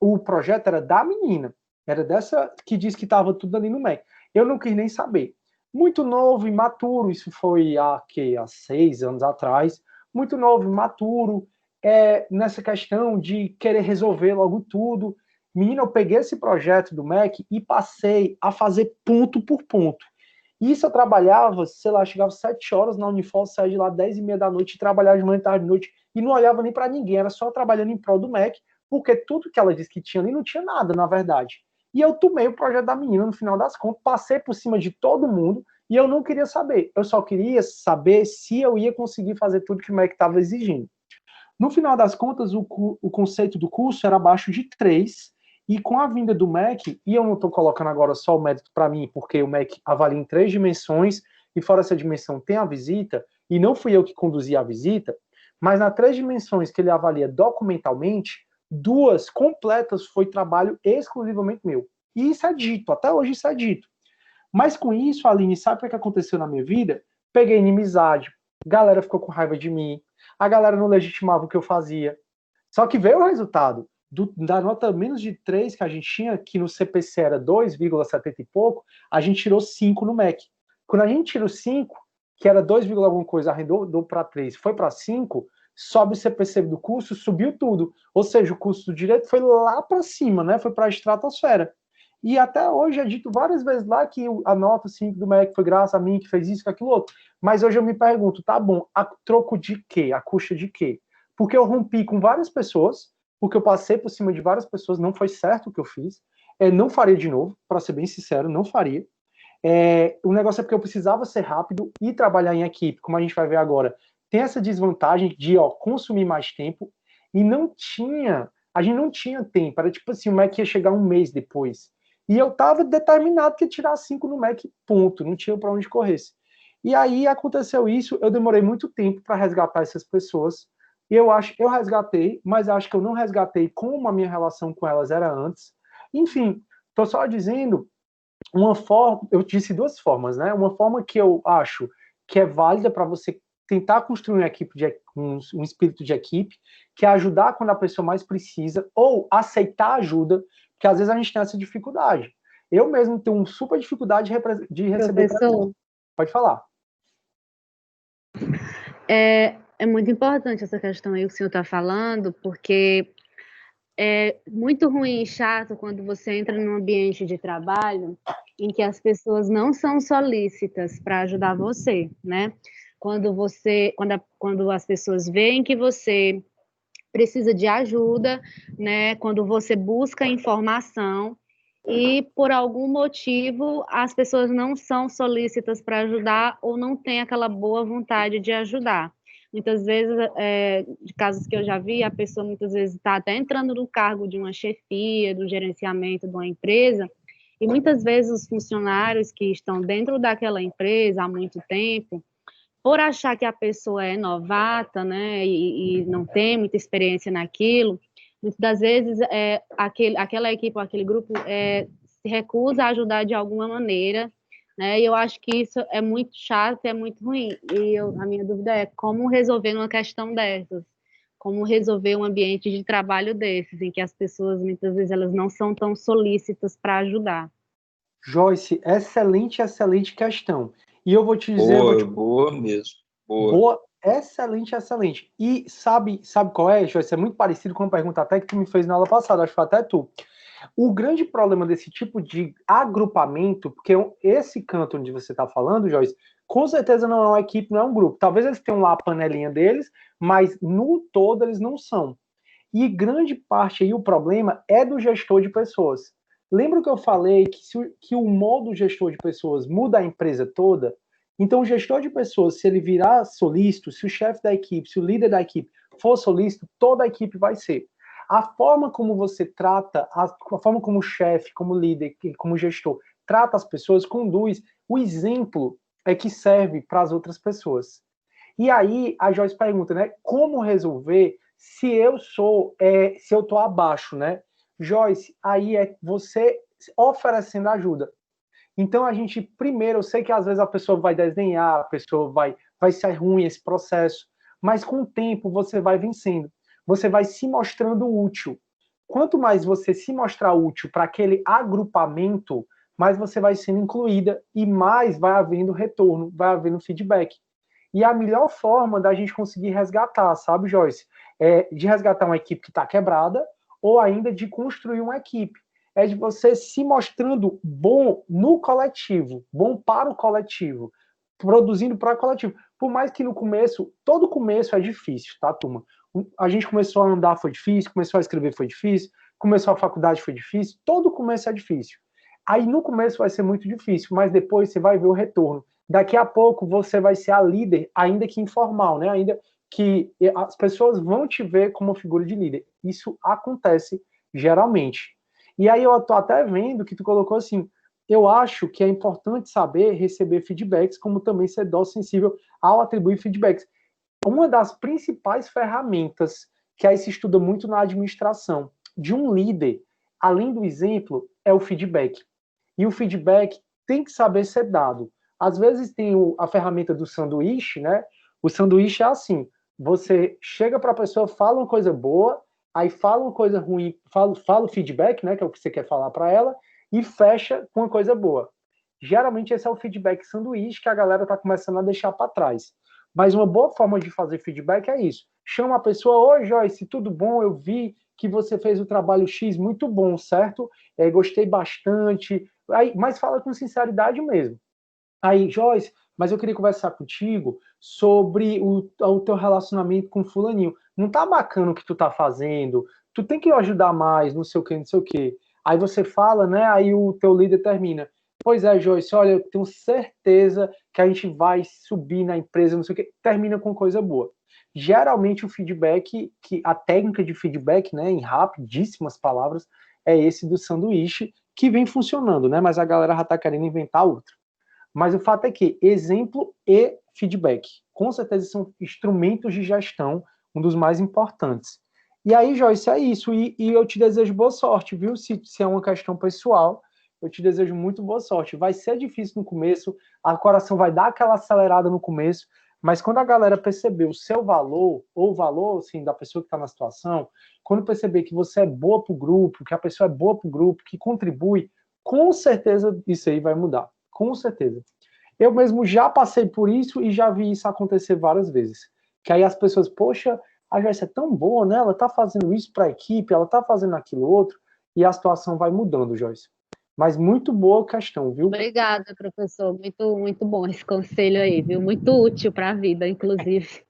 O projeto era da menina, era dessa que disse que estava tudo ali no MEC. Eu não quis nem saber. Muito novo, imaturo, isso foi há 6 anos atrás, muito novo, imaturo, nessa questão de querer resolver logo tudo. Menina, eu peguei esse projeto do MEC e passei a fazer ponto por ponto. Isso eu trabalhava, sei lá, chegava 7 horas na Unifor, saía de lá 10h30 da noite, trabalhava de manhã, tarde, de noite, e não olhava nem para ninguém, era só trabalhando em prol do MEC, porque tudo que ela disse que tinha ali não tinha nada, na verdade. E eu tomei o projeto da menina no final das contas, passei por cima de todo mundo, e eu não queria saber. Eu só queria saber se eu ia conseguir fazer tudo que o MEC estava exigindo. No final das contas, o conceito do curso era abaixo de 3, e com a vinda do MEC, e eu não estou colocando agora só o mérito para mim, porque o MEC avalia em 3 dimensões, e fora essa dimensão tem a visita, e não fui eu que conduzi a visita, mas nas 3 dimensões que ele avalia documentalmente, 2 completas foi trabalho exclusivamente meu. E isso é dito, até hoje isso é dito. Mas com isso, Aline, sabe o que aconteceu na minha vida? Peguei inimizade, a galera ficou com raiva de mim, a galera não legitimava o que eu fazia. Só que veio o resultado. Da nota menos de 3 que a gente tinha, que no CPC era 2,70 e pouco, a gente tirou 5 no MEC. Quando a gente tirou 5, que era 2, alguma coisa, arredondou para 3, foi para 5, sobe o CPC do curso, subiu tudo. Ou seja, o curso do direito foi lá para cima, né? Foi para a estratosfera. E até hoje é dito várias vezes lá que a nota 5 do MEC foi graças a mim, que fez isso, que aquilo outro. Mas hoje eu me pergunto, tá bom, a troco de quê? A custa de quê? Porque eu rompi com várias pessoas, porque eu passei por cima de várias pessoas, não foi certo o que eu fiz, não faria de novo, para ser bem sincero, não faria. O negócio é porque eu precisava ser rápido e trabalhar em equipe, como a gente vai ver agora. Tem essa desvantagem de consumir mais tempo, e a gente não tinha tempo, era tipo assim, o MEC ia chegar um mês depois. E eu estava determinado que ia tirar 5 no MEC, ponto, não tinha para onde corresse. E aí aconteceu isso, eu demorei muito tempo para resgatar essas pessoas. E eu resgatei, mas acho que eu não resgatei como a minha relação com elas era antes. Enfim, estou só dizendo uma forma, eu disse duas formas, né? Uma forma que eu acho que é válida para você tentar construir uma equipe um espírito de equipe, que é ajudar quando a pessoa mais precisa, ou aceitar ajuda, porque às vezes a gente tem essa dificuldade. Eu mesmo tenho uma super dificuldade de receber. Professor, pode falar. é muito importante essa questão aí que o senhor está falando, porque é muito ruim e chato quando você entra num ambiente de trabalho em que as pessoas não são solícitas para ajudar você, né? Quando as pessoas veem que você precisa de ajuda, né? Quando você busca informação e por algum motivo as pessoas não são solícitas para ajudar ou não têm aquela boa vontade de ajudar. Muitas vezes, de casos que eu já vi, a pessoa muitas vezes está até entrando no cargo de uma chefia, do gerenciamento de uma empresa, e muitas vezes os funcionários que estão dentro daquela empresa há muito tempo, por achar que a pessoa é novata, né, e não tem muita experiência naquilo, muitas das vezes aquela equipe, aquele grupo se recusa a ajudar de alguma maneira, né, e eu acho que isso é muito chato, é muito ruim, e a minha dúvida é como resolver uma questão dessas, como resolver um ambiente de trabalho desses, em que as pessoas, muitas vezes, elas não são tão solícitas para ajudar. Joyce, excelente questão. E eu vou te dizer... Boa mesmo. Boa, excelente. E sabe qual é, Joyce? É muito parecido com uma pergunta até que tu me fez na aula passada, acho que foi até tu. O grande problema desse tipo de agrupamento, porque esse canto onde você está falando, Joyce, com certeza não é uma equipe, não é um grupo. Talvez eles tenham lá a panelinha deles, mas no todo eles não são. E grande parte aí, o problema é do gestor de pessoas. Lembra que eu falei que o modo gestor de pessoas muda a empresa toda? Então, o gestor de pessoas, se ele virar solícito, se o chefe da equipe, se o líder da equipe for solícito, toda a equipe vai ser. A forma como você trata, a forma como o chefe, como líder, como gestor, trata as pessoas, conduz. O exemplo é que serve para as outras pessoas. E aí, a Joyce pergunta, né? Como resolver se eu tô abaixo, né? Joyce, aí é você oferecendo ajuda. Então, a gente, primeiro, eu sei que às vezes a pessoa vai desdenhar, a pessoa vai ser ruim esse processo, mas com o tempo você vai vencendo. Você vai se mostrando útil. Quanto mais você se mostrar útil para aquele agrupamento, mais você vai sendo incluída e mais vai havendo retorno, vai havendo feedback. E a melhor forma da gente conseguir resgatar, sabe, Joyce? De resgatar uma equipe que está quebrada ou ainda de construir uma equipe. É de você se mostrando bom no coletivo, bom para o coletivo, produzindo para o coletivo. Por mais que no começo, todo começo é difícil, tá, turma? A gente começou a andar, foi difícil, começou a escrever, foi difícil, começou a faculdade, foi difícil, todo começo é difícil. Aí no começo vai ser muito difícil, mas depois você vai ver o retorno. Daqui a pouco você vai ser a líder, ainda que informal, né? Ainda que as pessoas vão te ver como figura de líder. Isso acontece geralmente. E aí eu tô até vendo que tu colocou assim, eu acho que é importante saber receber feedbacks, como também ser dócil-sensível ao atribuir feedbacks. Uma das principais ferramentas que aí se estuda muito na administração de um líder, além do exemplo, é o feedback. E o feedback tem que saber ser dado. Às vezes tem a ferramenta do sanduíche, né? O sanduíche é assim, você chega para a pessoa, fala uma coisa boa, aí fala uma coisa ruim, fala o feedback, né, que é o que você quer falar para ela, e fecha com uma coisa boa. Geralmente esse é o feedback sanduíche que a galera está começando a deixar para trás. Mas uma boa forma de fazer feedback é isso. Chama a pessoa, oi Joyce, tudo bom? Eu vi que você fez o trabalho X muito bom, certo? Gostei bastante. Aí, mas fala com sinceridade mesmo. Aí, Joyce, mas eu queria conversar contigo sobre o teu relacionamento com fulaninho. Não tá bacana o que tu tá fazendo, tu tem que ajudar mais, não sei o que, não sei o que. Aí você fala, né, aí o teu líder termina. Pois é, Joyce, olha, eu tenho certeza que a gente vai subir na empresa, não sei o que, termina com coisa boa. Geralmente o feedback, a técnica de feedback, né, em rapidíssimas palavras, é esse do sanduíche, que vem funcionando, né, mas a galera já tá querendo inventar outro. Mas o fato é que exemplo e feedback, com certeza, são instrumentos de gestão, um dos mais importantes. E aí, Joyce, é isso. E eu te desejo boa sorte, viu? Se é uma questão pessoal, eu te desejo muito boa sorte. Vai ser difícil no começo, a coração vai dar aquela acelerada no começo, mas quando a galera perceber o seu valor, ou o valor, assim, da pessoa que está na situação, quando perceber que você é boa para o grupo, que a pessoa é boa para o grupo, que contribui, com certeza isso aí vai mudar. Com certeza. Eu mesmo já passei por isso e já vi isso acontecer várias vezes. Que aí as pessoas, poxa, a Joyce é tão boa, né? Ela tá fazendo isso para a equipe, ela tá fazendo aquilo outro, e a situação vai mudando, Joyce. Mas muito boa questão, viu? Obrigada, professor. Muito, muito bom esse conselho aí, viu? Muito útil para a vida, inclusive.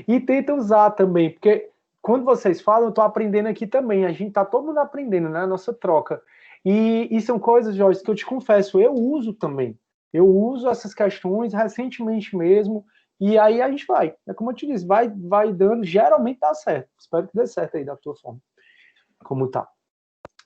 E tenta usar também, porque quando vocês falam, eu tô aprendendo aqui também. A gente tá todo mundo aprendendo, né? A nossa troca. E são coisas, Joyce, que eu te confesso, eu uso também. Eu uso essas questões recentemente mesmo, e aí a gente vai. É como eu te disse, vai dando, geralmente dá certo. Espero que dê certo aí da tua forma. Como tá.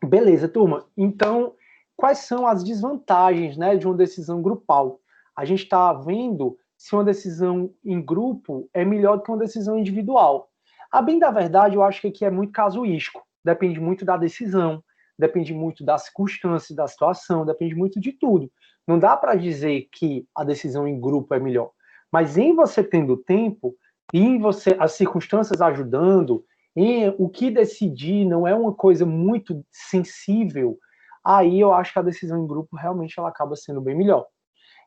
Beleza, turma. Então, quais são as desvantagens, né, de uma decisão grupal? A gente está vendo se uma decisão em grupo é melhor do que uma decisão individual. A bem da verdade, eu acho que aqui é muito casuístico. Depende muito da decisão, depende muito das circunstâncias, da situação, depende muito de tudo. Não dá para dizer que a decisão em grupo é melhor. Mas em você tendo tempo, e em você as circunstâncias ajudando, e o que decidir não é uma coisa muito sensível, aí eu acho que a decisão em grupo realmente ela acaba sendo bem melhor.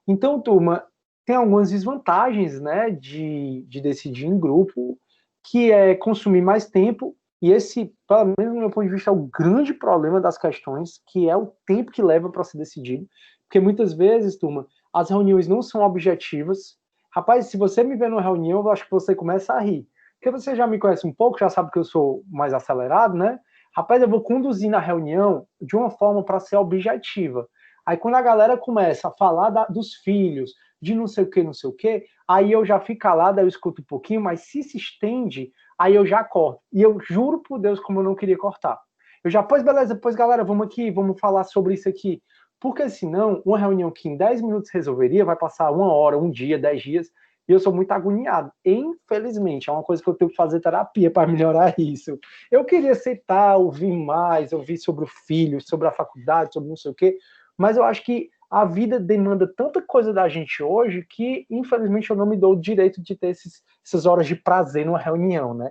Então, turma, tem algumas desvantagens, né, de decidir em grupo, que é consumir mais tempo, e esse, pelo menos do meu ponto de vista, é o grande problema das questões, que é o tempo que leva para ser decidido, porque muitas vezes, turma, as reuniões não são objetivas. Rapaz, se você me vê numa reunião, eu acho que você começa a rir, porque você já me conhece um pouco, já sabe que eu sou mais acelerado, né? Rapaz, eu vou conduzir na reunião de uma forma para ser objetiva. Aí quando a galera começa a falar dos filhos, de não sei o que, aí eu já fico calado, eu escuto um pouquinho, mas se estende, aí eu já corto. E eu juro por Deus como eu não queria cortar. Eu já, pois beleza, pois galera, vamos aqui, vamos falar sobre isso aqui. Porque senão, uma reunião que em 10 minutos resolveria, vai passar 1 hora, 1 dia, 10 dias, e eu sou muito agoniado. Infelizmente, é uma coisa que eu tenho que fazer terapia para melhorar isso. Eu queria sentar, ouvir mais, ouvir sobre o filho, sobre a faculdade, sobre não sei o quê, mas eu acho que a vida demanda tanta coisa da gente hoje que, infelizmente, eu não me dou o direito de ter essas horas de prazer numa reunião, né?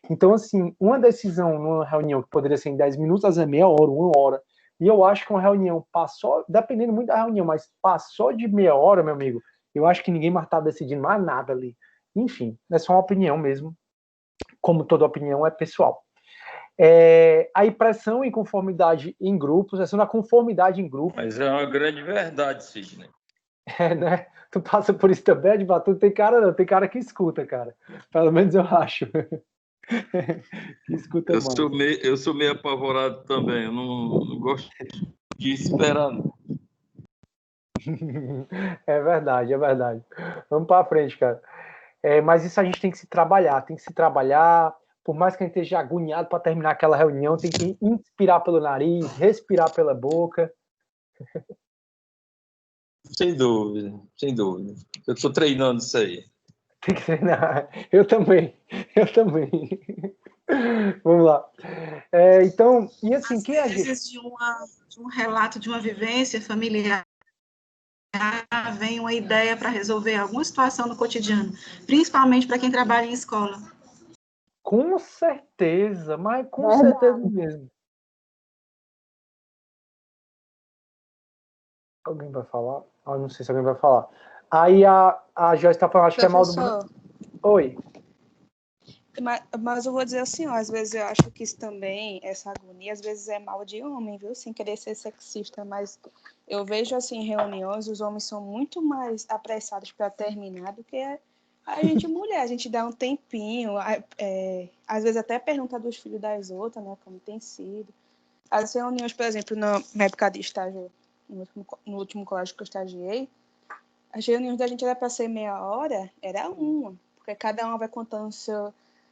Então, assim, uma decisão numa reunião que poderia ser em 10 minutos, às vezes é meia hora, 1 hora, e eu acho que uma reunião passou, dependendo muito da reunião, mas passou de meia hora, meu amigo, eu acho que ninguém mais está decidindo mais nada ali. Enfim, é só uma opinião mesmo, como toda opinião é pessoal. A impressão em conformidade em grupos, essa na conformidade em grupos. Mas é uma grande verdade, Sidney. Né? Tu passa por isso também, de Batu, tem cara que escuta, cara. Pelo menos eu acho. Que escuta mais. Eu sou meio apavorado também, eu não gosto de esperar, não. É verdade, é verdade. Vamos para frente, cara. Mas isso a gente tem que se trabalhar, por mais que a gente esteja agoniado para terminar aquela reunião, tem que inspirar pelo nariz, respirar pela boca. Sem dúvida, sem dúvida. Eu estou treinando isso aí. Tem que treinar. Eu também. Vamos lá. Então, e assim, Às quem é vezes, de um relato de uma vivência familiar, vem uma ideia para resolver alguma situação no cotidiano, principalmente para quem trabalha em escola. Com certeza, mas com certeza mesmo. Alguém vai falar? Não sei se alguém vai falar. Aí a Joyce está falando, acho que é mal do Bruno. Oi. Mas eu vou dizer assim, ó, às vezes eu acho que isso também, essa agonia, às vezes é mal de homem, viu? Sem querer ser sexista, mas eu vejo assim, em reuniões, os homens são muito mais apressados para terminar do que a gente mulher. A gente dá um tempinho, às vezes até pergunta dos filhos das outras, né, como tem sido. As reuniões, por exemplo, na época de estágio, no último colégio que eu estagiei, as reuniões da gente era para ser meia hora, era uma, porque cada um vai contando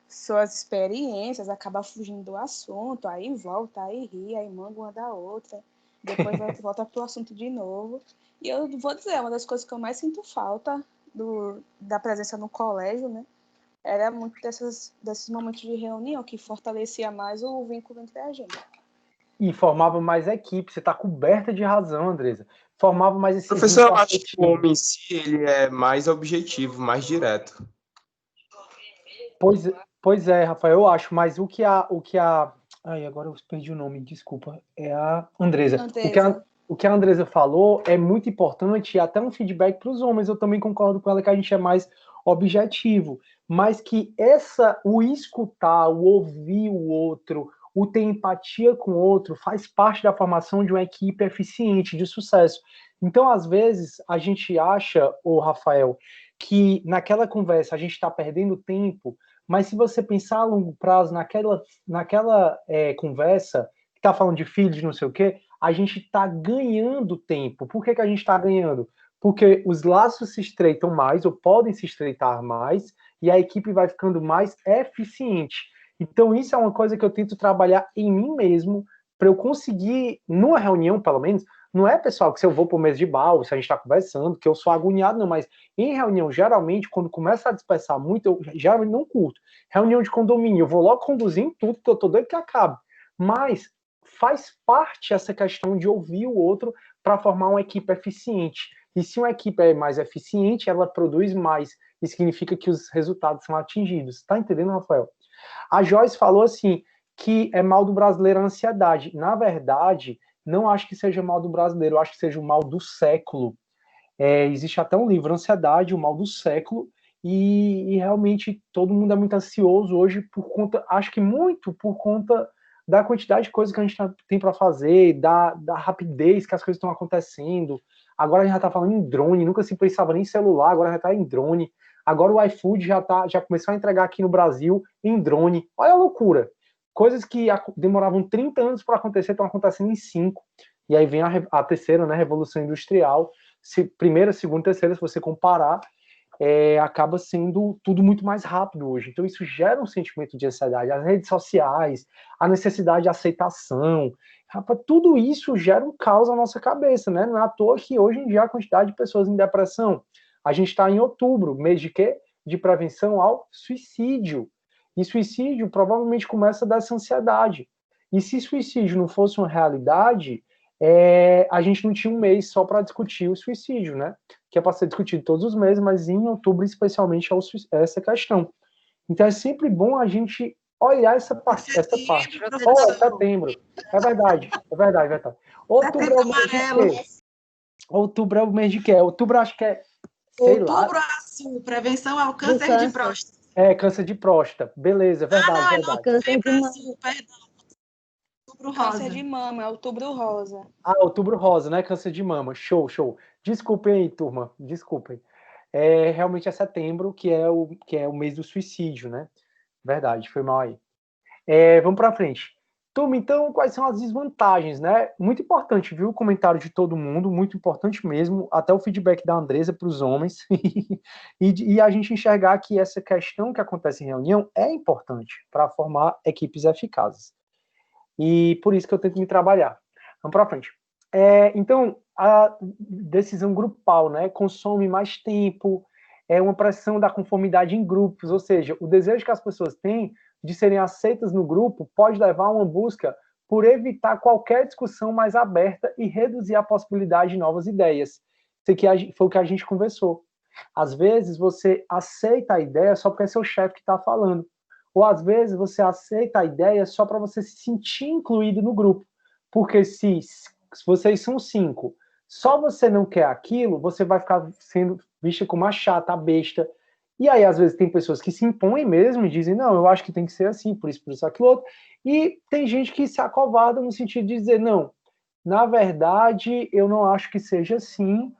suas experiências, acaba fugindo do assunto, aí volta, aí ri, aí manda uma da outra. depois volta pro assunto de novo. E eu vou dizer, uma das coisas que eu mais sinto falta da presença no colégio, né? Era muito desses momentos de reunião que fortalecia mais o vínculo entre a gente. E formava mais equipe. Você está coberta de razão, Andresa. Formava mais esse Professor, eu vínculo acho que o afetivo. homem em si, ele é mais objetivo, mais direto. Pois é, Rafael, eu acho, mas ai, agora eu perdi o nome, desculpa. É a Andresa. O que a Andresa falou é muito importante e até um feedback para os homens. Eu também concordo com ela que a gente é mais objetivo, mas que o escutar, o ouvir o outro, o ter empatia com o outro, faz parte da formação de uma equipe eficiente, de sucesso. Então, às vezes, a gente acha, ô Rafael, que naquela conversa a gente está perdendo tempo, mas se você pensar a longo prazo naquela conversa, que está falando de filhos, não sei o quê, a gente está ganhando tempo. Por que a gente está ganhando? Porque os laços se estreitam mais, ou podem se estreitar mais, e a equipe vai ficando mais eficiente. Então, isso é uma coisa que eu tento trabalhar em mim mesmo, para eu conseguir, numa reunião, pelo menos, não é, pessoal, que se eu vou para o mês de bal, se a gente está conversando, que eu sou agoniado, não, mas em reunião, geralmente, quando começa a dispersar muito, eu geralmente não curto. Reunião de condomínio, eu vou logo conduzindo tudo, porque eu tô doido que acabe. Mas faz parte essa questão de ouvir o outro para formar uma equipe eficiente. E se uma equipe é mais eficiente, ela produz mais. E significa que os resultados são atingidos. Tá entendendo, Rafael? A Joyce falou assim, que é mal do brasileiro a ansiedade. Na verdade, não acho que seja mal do brasileiro, eu acho que seja o mal do século. Existe até um livro, Ansiedade, o mal do século, e realmente todo mundo é muito ansioso hoje por conta, acho que muito por conta da quantidade de coisas que a gente tem para fazer, da rapidez que as coisas estão acontecendo. Agora a gente já está falando em drone, nunca se pensava nem em celular, agora já está em drone. Agora o iFood já começou a entregar aqui no Brasil em drone. Olha a loucura. Coisas que demoravam 30 anos para acontecer estão acontecendo em 5. E aí vem a terceira, né, revolução industrial. Primeira, segunda, terceira, se você comparar, acaba sendo tudo muito mais rápido hoje. Então isso gera um sentimento de ansiedade. As redes sociais, a necessidade de aceitação, rapaz, tudo isso gera um caos na nossa cabeça, né? Não é à toa que hoje em dia a quantidade de pessoas em depressão. A gente está em outubro, mês de quê? De prevenção ao suicídio. E suicídio provavelmente começa dessa ansiedade. E se suicídio não fosse uma realidade, a gente não tinha um mês só para discutir o suicídio, né? Que é para ser discutido todos os meses, mas em outubro, especialmente, essa questão. Então é sempre bom a gente olhar essa parte. É setembro. É verdade. Outubro é o mês de quê? Outubro é o mês de quê? Outubro acho que é. Outubro azul, prevenção ao câncer de próstata. Câncer de próstata. Beleza, verdade. Câncer de mama. Perdão. Outubro Câncer rosa. de mama, é outubro rosa. Outubro rosa, né? Câncer de mama. Show. Desculpem aí, turma. Desculpem. Realmente é setembro, que é o mês do suicídio, né? Verdade, foi mal aí. Vamos para frente. Turma, então, quais são as desvantagens, né? Muito importante, viu? O comentário de todo mundo, muito importante mesmo, até o feedback da Andresa para os homens, e a gente enxergar que essa questão que acontece em reunião é importante para formar equipes eficazes. E por isso que eu tento me trabalhar. Vamos para frente. Então, a decisão grupal, né? Consome mais tempo, uma pressão da conformidade em grupos, ou seja, o desejo que as pessoas têm de serem aceitas no grupo pode levar a uma busca por evitar qualquer discussão mais aberta e reduzir a possibilidade de novas ideias. Isso aqui foi o que a gente conversou. Às vezes você aceita a ideia só porque é seu chefe que está falando. Ou às vezes você aceita a ideia só para você se sentir incluído no grupo. Porque se vocês são 5, só você não quer aquilo, você vai ficar sendo vista como a chata, a besta. E aí, às vezes, tem pessoas que se impõem mesmo e dizem, não, eu acho que tem que ser assim, por isso, aquilo outro. E tem gente que se acovarda no sentido de dizer, não, na verdade, eu não acho que seja assim.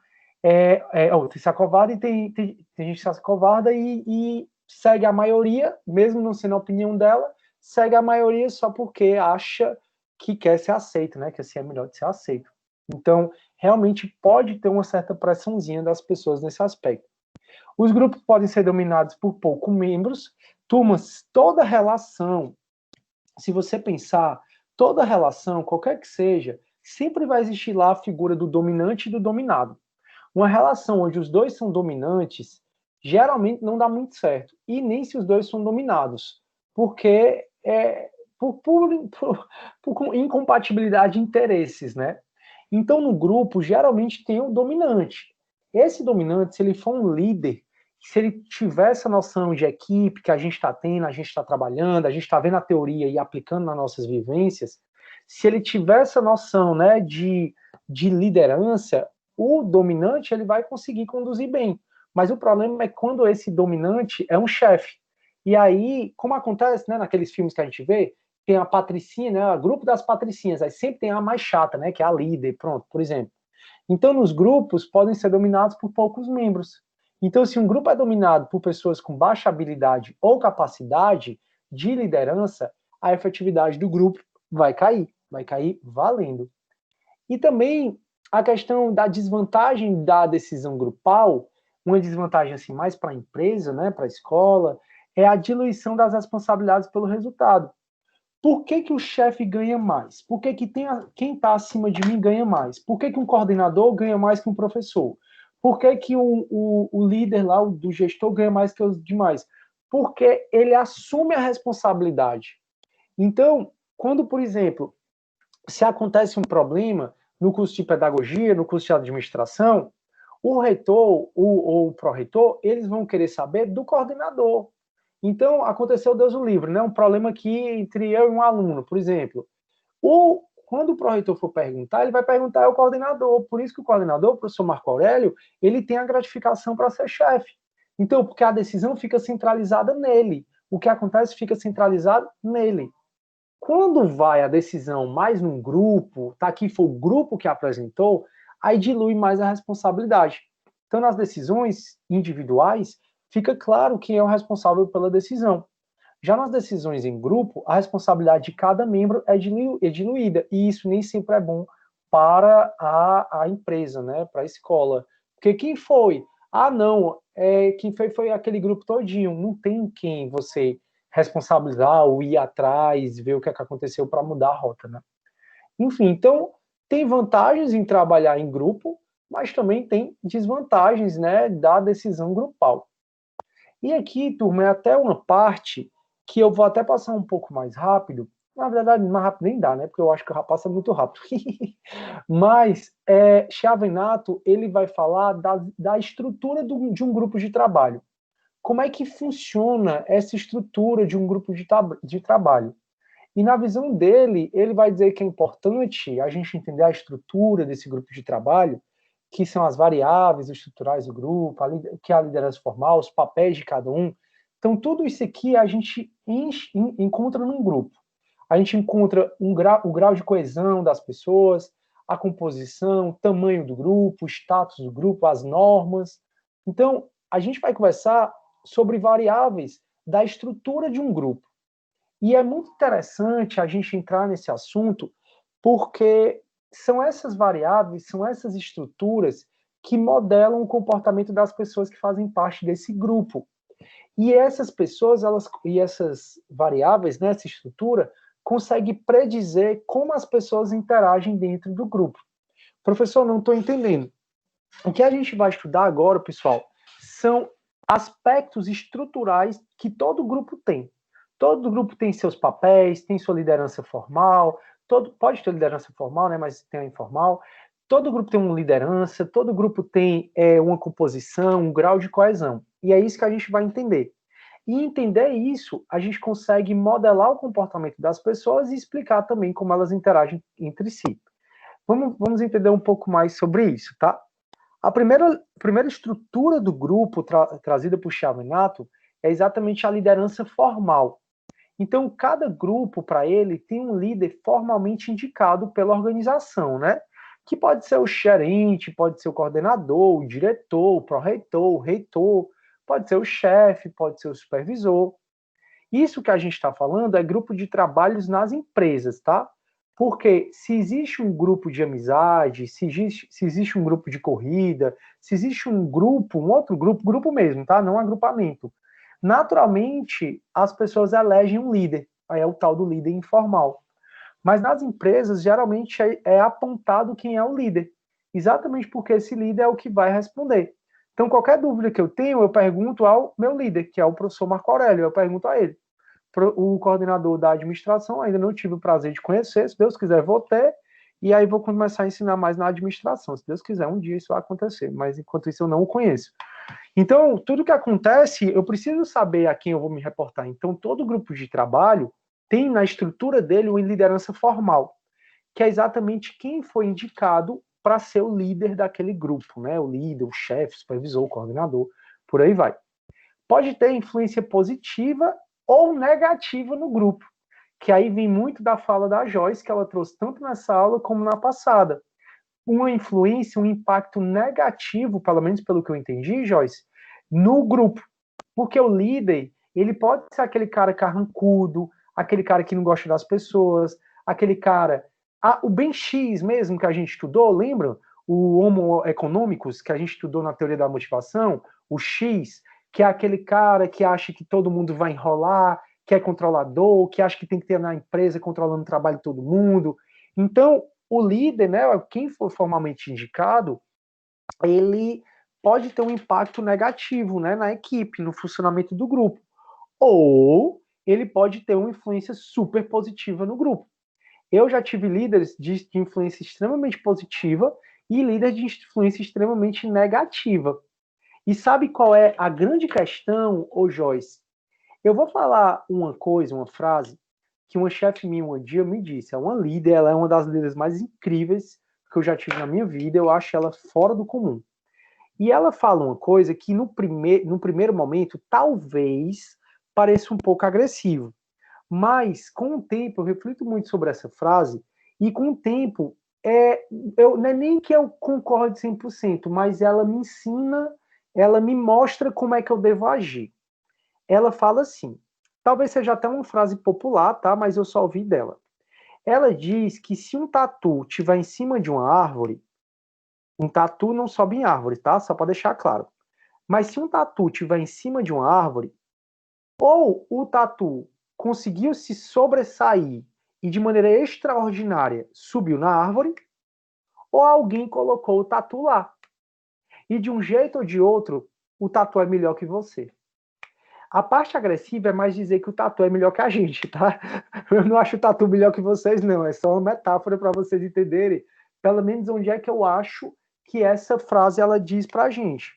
Se acovarda e tem gente que se acovarda e segue a maioria, mesmo não sendo a opinião dela, segue a maioria só porque acha que quer ser aceito, né? Que assim é melhor de ser aceito. Então, realmente pode ter uma certa pressãozinha das pessoas nesse aspecto. Os grupos podem ser dominados por poucos membros. Turmas, toda relação, se você pensar, toda relação, qualquer que seja, sempre vai existir lá a figura do dominante e do dominado. Uma relação onde os dois são dominantes geralmente não dá muito certo, e nem se os dois são dominados, porque por incompatibilidade de interesses, né? Então, no grupo, geralmente tem um dominante. Esse dominante, se ele for um líder, se ele tiver essa noção de equipe que a gente está tendo, a gente está trabalhando, a gente está vendo a teoria e aplicando nas nossas vivências, se ele tiver essa noção, né, de liderança, o dominante ele vai conseguir conduzir bem. Mas o problema é quando esse dominante é um chefe. E aí, como acontece, né, naqueles filmes que a gente vê, tem a patricinha, né, o grupo das patricinhas, aí sempre tem a mais chata, né, que é a líder, pronto, por exemplo. Então, nos grupos, podem ser dominados por poucos membros. Então, se um grupo é dominado por pessoas com baixa habilidade ou capacidade de liderança, a efetividade do grupo vai cair valendo. E também a questão da desvantagem da decisão grupal, uma desvantagem assim mais para a empresa, né, para a escola, é a diluição das responsabilidades pelo resultado. Por que o chefe ganha mais? Por que quem está acima de mim ganha mais? Por que um coordenador ganha mais que um professor? Por que o líder lá, do gestor, ganha mais que os demais? Porque ele assume a responsabilidade. Então, quando, por exemplo, se acontece um problema no curso de pedagogia, no curso de administração, o reitor ou o pró-reitor, eles vão querer saber do coordenador. Então, aconteceu, Deus o livre, né? Um problema aqui entre eu e um aluno, por exemplo. Quando o pró-reitor for perguntar, ele vai perguntar ao coordenador. Por isso que o coordenador, o professor Marco Aurélio, ele tem a gratificação para ser chefe. Então, porque a decisão fica centralizada nele. O que acontece fica centralizado nele. Quando vai a decisão mais num grupo, tá aqui foi o grupo que apresentou, aí dilui mais a responsabilidade. Então, nas decisões individuais, fica claro quem é o responsável pela decisão. Já nas decisões em grupo, a responsabilidade de cada membro é diluída, e isso nem sempre é bom para a empresa, né, para a escola. Porque quem foi? Não, quem foi aquele grupo todinho, não tem quem você responsabilizar ou ir atrás, ver o que aconteceu para mudar a rota, né? Enfim, então, tem vantagens em trabalhar em grupo, mas também tem desvantagens, né, da decisão grupal. E aqui, turma, é até uma parte que eu vou até passar um pouco mais rápido. Na verdade, mais rápido nem dá, né? Porque eu acho que já passa muito rápido. Mas Chiavenato, ele vai falar da estrutura de um grupo de trabalho. Como é que funciona essa estrutura de um grupo de trabalho? E na visão dele, ele vai dizer que é importante a gente entender a estrutura desse grupo de trabalho, que são as variáveis estruturais do grupo, que é a liderança formal, os papéis de cada um. Então, tudo isso aqui a gente encontra num grupo. A gente encontra o grau de coesão das pessoas, a composição, o tamanho do grupo, o status do grupo, as normas. Então, a gente vai conversar sobre variáveis da estrutura de um grupo. E é muito interessante a gente entrar nesse assunto, porque são essas variáveis, são essas estruturas que modelam o comportamento das pessoas que fazem parte desse grupo. E essas pessoas, essas variáveis, né, essa estrutura, conseguem predizer como as pessoas interagem dentro do grupo. Professor, não estou entendendo. O que a gente vai estudar agora, pessoal, são aspectos estruturais que todo grupo tem. Todo grupo tem seus papéis, tem sua liderança formal, pode ter liderança formal, né, mas tem a informal. Todo grupo tem uma liderança, todo grupo tem uma composição, um grau de coesão. E é isso que a gente vai entender. E entender isso, a gente consegue modelar o comportamento das pessoas e explicar também como elas interagem entre si. Vamos entender um pouco mais sobre isso, tá? A primeira estrutura do grupo trazida por Chiavenato é exatamente a liderança formal. Então, cada grupo, para ele, tem um líder formalmente indicado pela organização, né? Que pode ser o gerente, pode ser o coordenador, o diretor, o pró-reitor, o reitor, pode ser o chefe, pode ser o supervisor. Isso que a gente está falando é grupo de trabalhos nas empresas, tá? Porque se existe um grupo de amizade, se existe um grupo de corrida, se existe um outro grupo mesmo, tá? Não agrupamento. Naturalmente, as pessoas elegem um líder, aí é o tal do líder informal. Mas nas empresas, geralmente é apontado quem é o líder, exatamente porque esse líder é o que vai responder. Então, qualquer dúvida que eu tenho, eu pergunto ao meu líder, que é o professor Marco Aurélio, eu pergunto a ele. O coordenador da administração, ainda não tive o prazer de conhecer, se Deus quiser vou ter, e aí vou começar a ensinar mais na administração, se Deus quiser um dia isso vai acontecer, mas enquanto isso eu não o conheço. Então, tudo que acontece, eu preciso saber a quem eu vou me reportar. Então, todo grupo de trabalho tem na estrutura dele uma liderança formal, que é exatamente quem foi indicado para ser o líder daquele grupo, né? O líder, o chefe, o supervisor, o coordenador, por aí vai. Pode ter influência positiva ou negativa no grupo, que aí vem muito da fala da Joyce, que ela trouxe tanto nessa aula como na passada. Uma influência, um impacto negativo, pelo menos pelo que eu entendi, Joyce, no grupo. Porque o líder, ele pode ser aquele cara carrancudo, aquele cara que não gosta das pessoas, aquele cara... o Ben X mesmo que a gente estudou, lembra? O Homo economicus, que a gente estudou na teoria da motivação, o X, que é aquele cara que acha que todo mundo vai enrolar, que é controlador, que acha que tem que ter na empresa controlando o trabalho de todo mundo. Então, o líder, né, quem for formalmente indicado, ele pode ter um impacto negativo, né, na equipe, no funcionamento do grupo. Ou ele pode ter uma influência super positiva no grupo. Eu já tive líderes de influência extremamente positiva e líderes de influência extremamente negativa. E sabe qual é a grande questão, ô Joyce? Eu vou falar uma coisa, uma frase, que uma chefe minha um dia me disse. É uma líder, ela é uma das líderes mais incríveis que eu já tive na minha vida, eu acho ela fora do comum. E ela fala uma coisa que no primeiro momento talvez pareça um pouco agressivo. Mas com o tempo, eu reflito muito sobre essa frase, e com o tempo, não é nem que eu concorde 100%, mas ela me ensina, ela me mostra como é que eu devo agir. Ela fala assim, talvez seja até uma frase popular, tá? Mas eu só ouvi dela. Ela diz que se um tatu estiver em cima de uma árvore, um tatu não sobe em árvore, tá? Só para deixar claro. Mas se um tatu estiver em cima de uma árvore, ou o tatu conseguiu se sobressair e de maneira extraordinária subiu na árvore, ou alguém colocou o tatu lá. E de um jeito ou de outro, o tatu é melhor que você. A parte agressiva é mais dizer que o tatu é melhor que a gente, tá? Eu não acho o tatu melhor que vocês, não. É só uma metáfora para vocês entenderem, pelo menos onde é que eu acho que essa frase ela diz pra gente.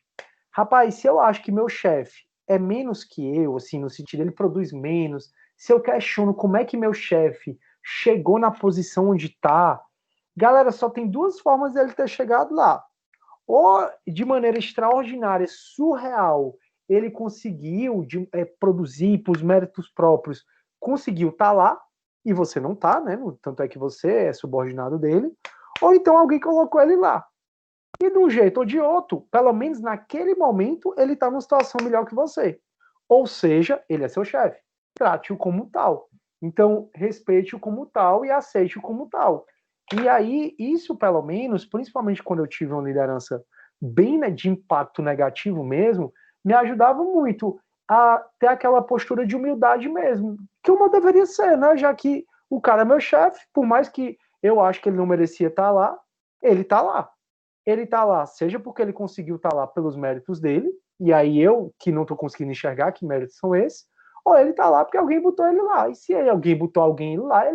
Rapaz, se eu acho que meu chefe é menos que eu, assim, no sentido ele produz menos, se eu questiono como é que meu chefe chegou na posição onde está, galera, só tem duas formas dele ter chegado lá. Ou de maneira extraordinária, surreal, ele conseguiu produzir por méritos próprios, conseguiu estar lá, e você não está, né? Tanto é que você é subordinado dele, ou então alguém colocou ele lá. E de um jeito ou de outro, pelo menos naquele momento, ele está numa situação melhor que você. Ou seja, ele é seu chefe. Trate-o como tal. Então, respeite-o como tal e aceite-o como tal. E aí, isso pelo menos, principalmente quando eu tive uma liderança bem, né, de impacto negativo mesmo, me ajudava muito a ter aquela postura de humildade mesmo, que uma deveria ser, né? Já que o cara é meu chefe, por mais que eu acho que ele não merecia estar lá, ele está lá. Ele está lá, seja porque ele conseguiu estar lá pelos méritos dele, e aí eu, que não estou conseguindo enxergar que méritos são esses, ou ele está lá porque alguém botou ele lá. E se alguém botou alguém lá,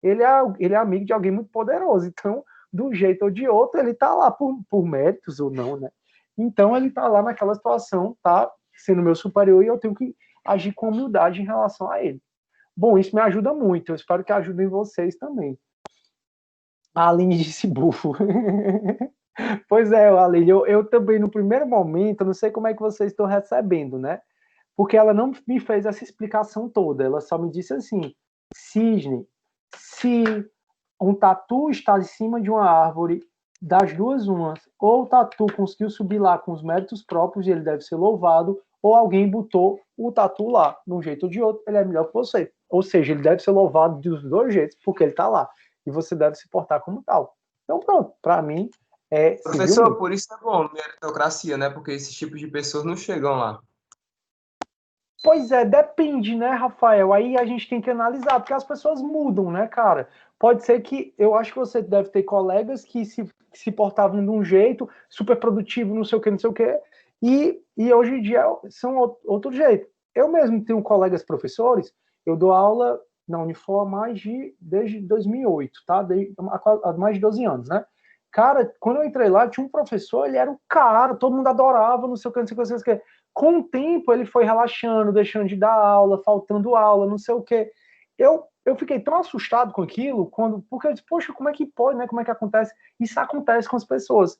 ele é amigo de alguém muito poderoso. Então, de um jeito ou de outro, ele está lá por méritos ou não, né? Então, ele está lá naquela situação, tá sendo meu superior, e eu tenho que agir com humildade em relação a ele. Bom, isso me ajuda muito. Eu espero que ajudem vocês também. A Aline disse bufo. Pois é, Aline, eu também, no primeiro momento, eu não sei como é que vocês estão recebendo, né? Porque ela não me fez essa explicação toda, ela só me disse assim, Cisne, se um tatu está em cima de uma árvore, das duas umas, ou o tatu conseguiu subir lá com os méritos próprios e ele deve ser louvado, ou alguém botou o tatu lá, de um jeito ou de outro, ele é melhor que você. Ou seja, ele deve ser louvado dos dois jeitos, porque ele está lá. E você deve se portar como tal. Então, pronto, para mim, Professor, por isso é bom meritocracia, né? Porque esses tipos de pessoas não chegam lá. Pois é, depende, né, Rafael? Aí a gente tem que analisar, porque as pessoas mudam, né, cara? Pode ser que, eu acho que você deve ter colegas que se portavam de um jeito, super produtivo, não sei o que, não sei o que, e hoje em dia são outro jeito. Eu mesmo tenho colegas professores, eu dou aula na Unifor desde 2008, tá? Há mais de 12 anos, né? Cara, quando eu entrei lá, tinha um professor, ele era o cara, todo mundo adorava, não sei o que, não sei o que, não sei o que. Com o tempo, ele foi relaxando, deixando de dar aula, faltando aula, não sei o quê. Eu fiquei tão assustado com aquilo, porque eu disse, poxa, como é que pode, né? Como é que acontece? Isso acontece com as pessoas.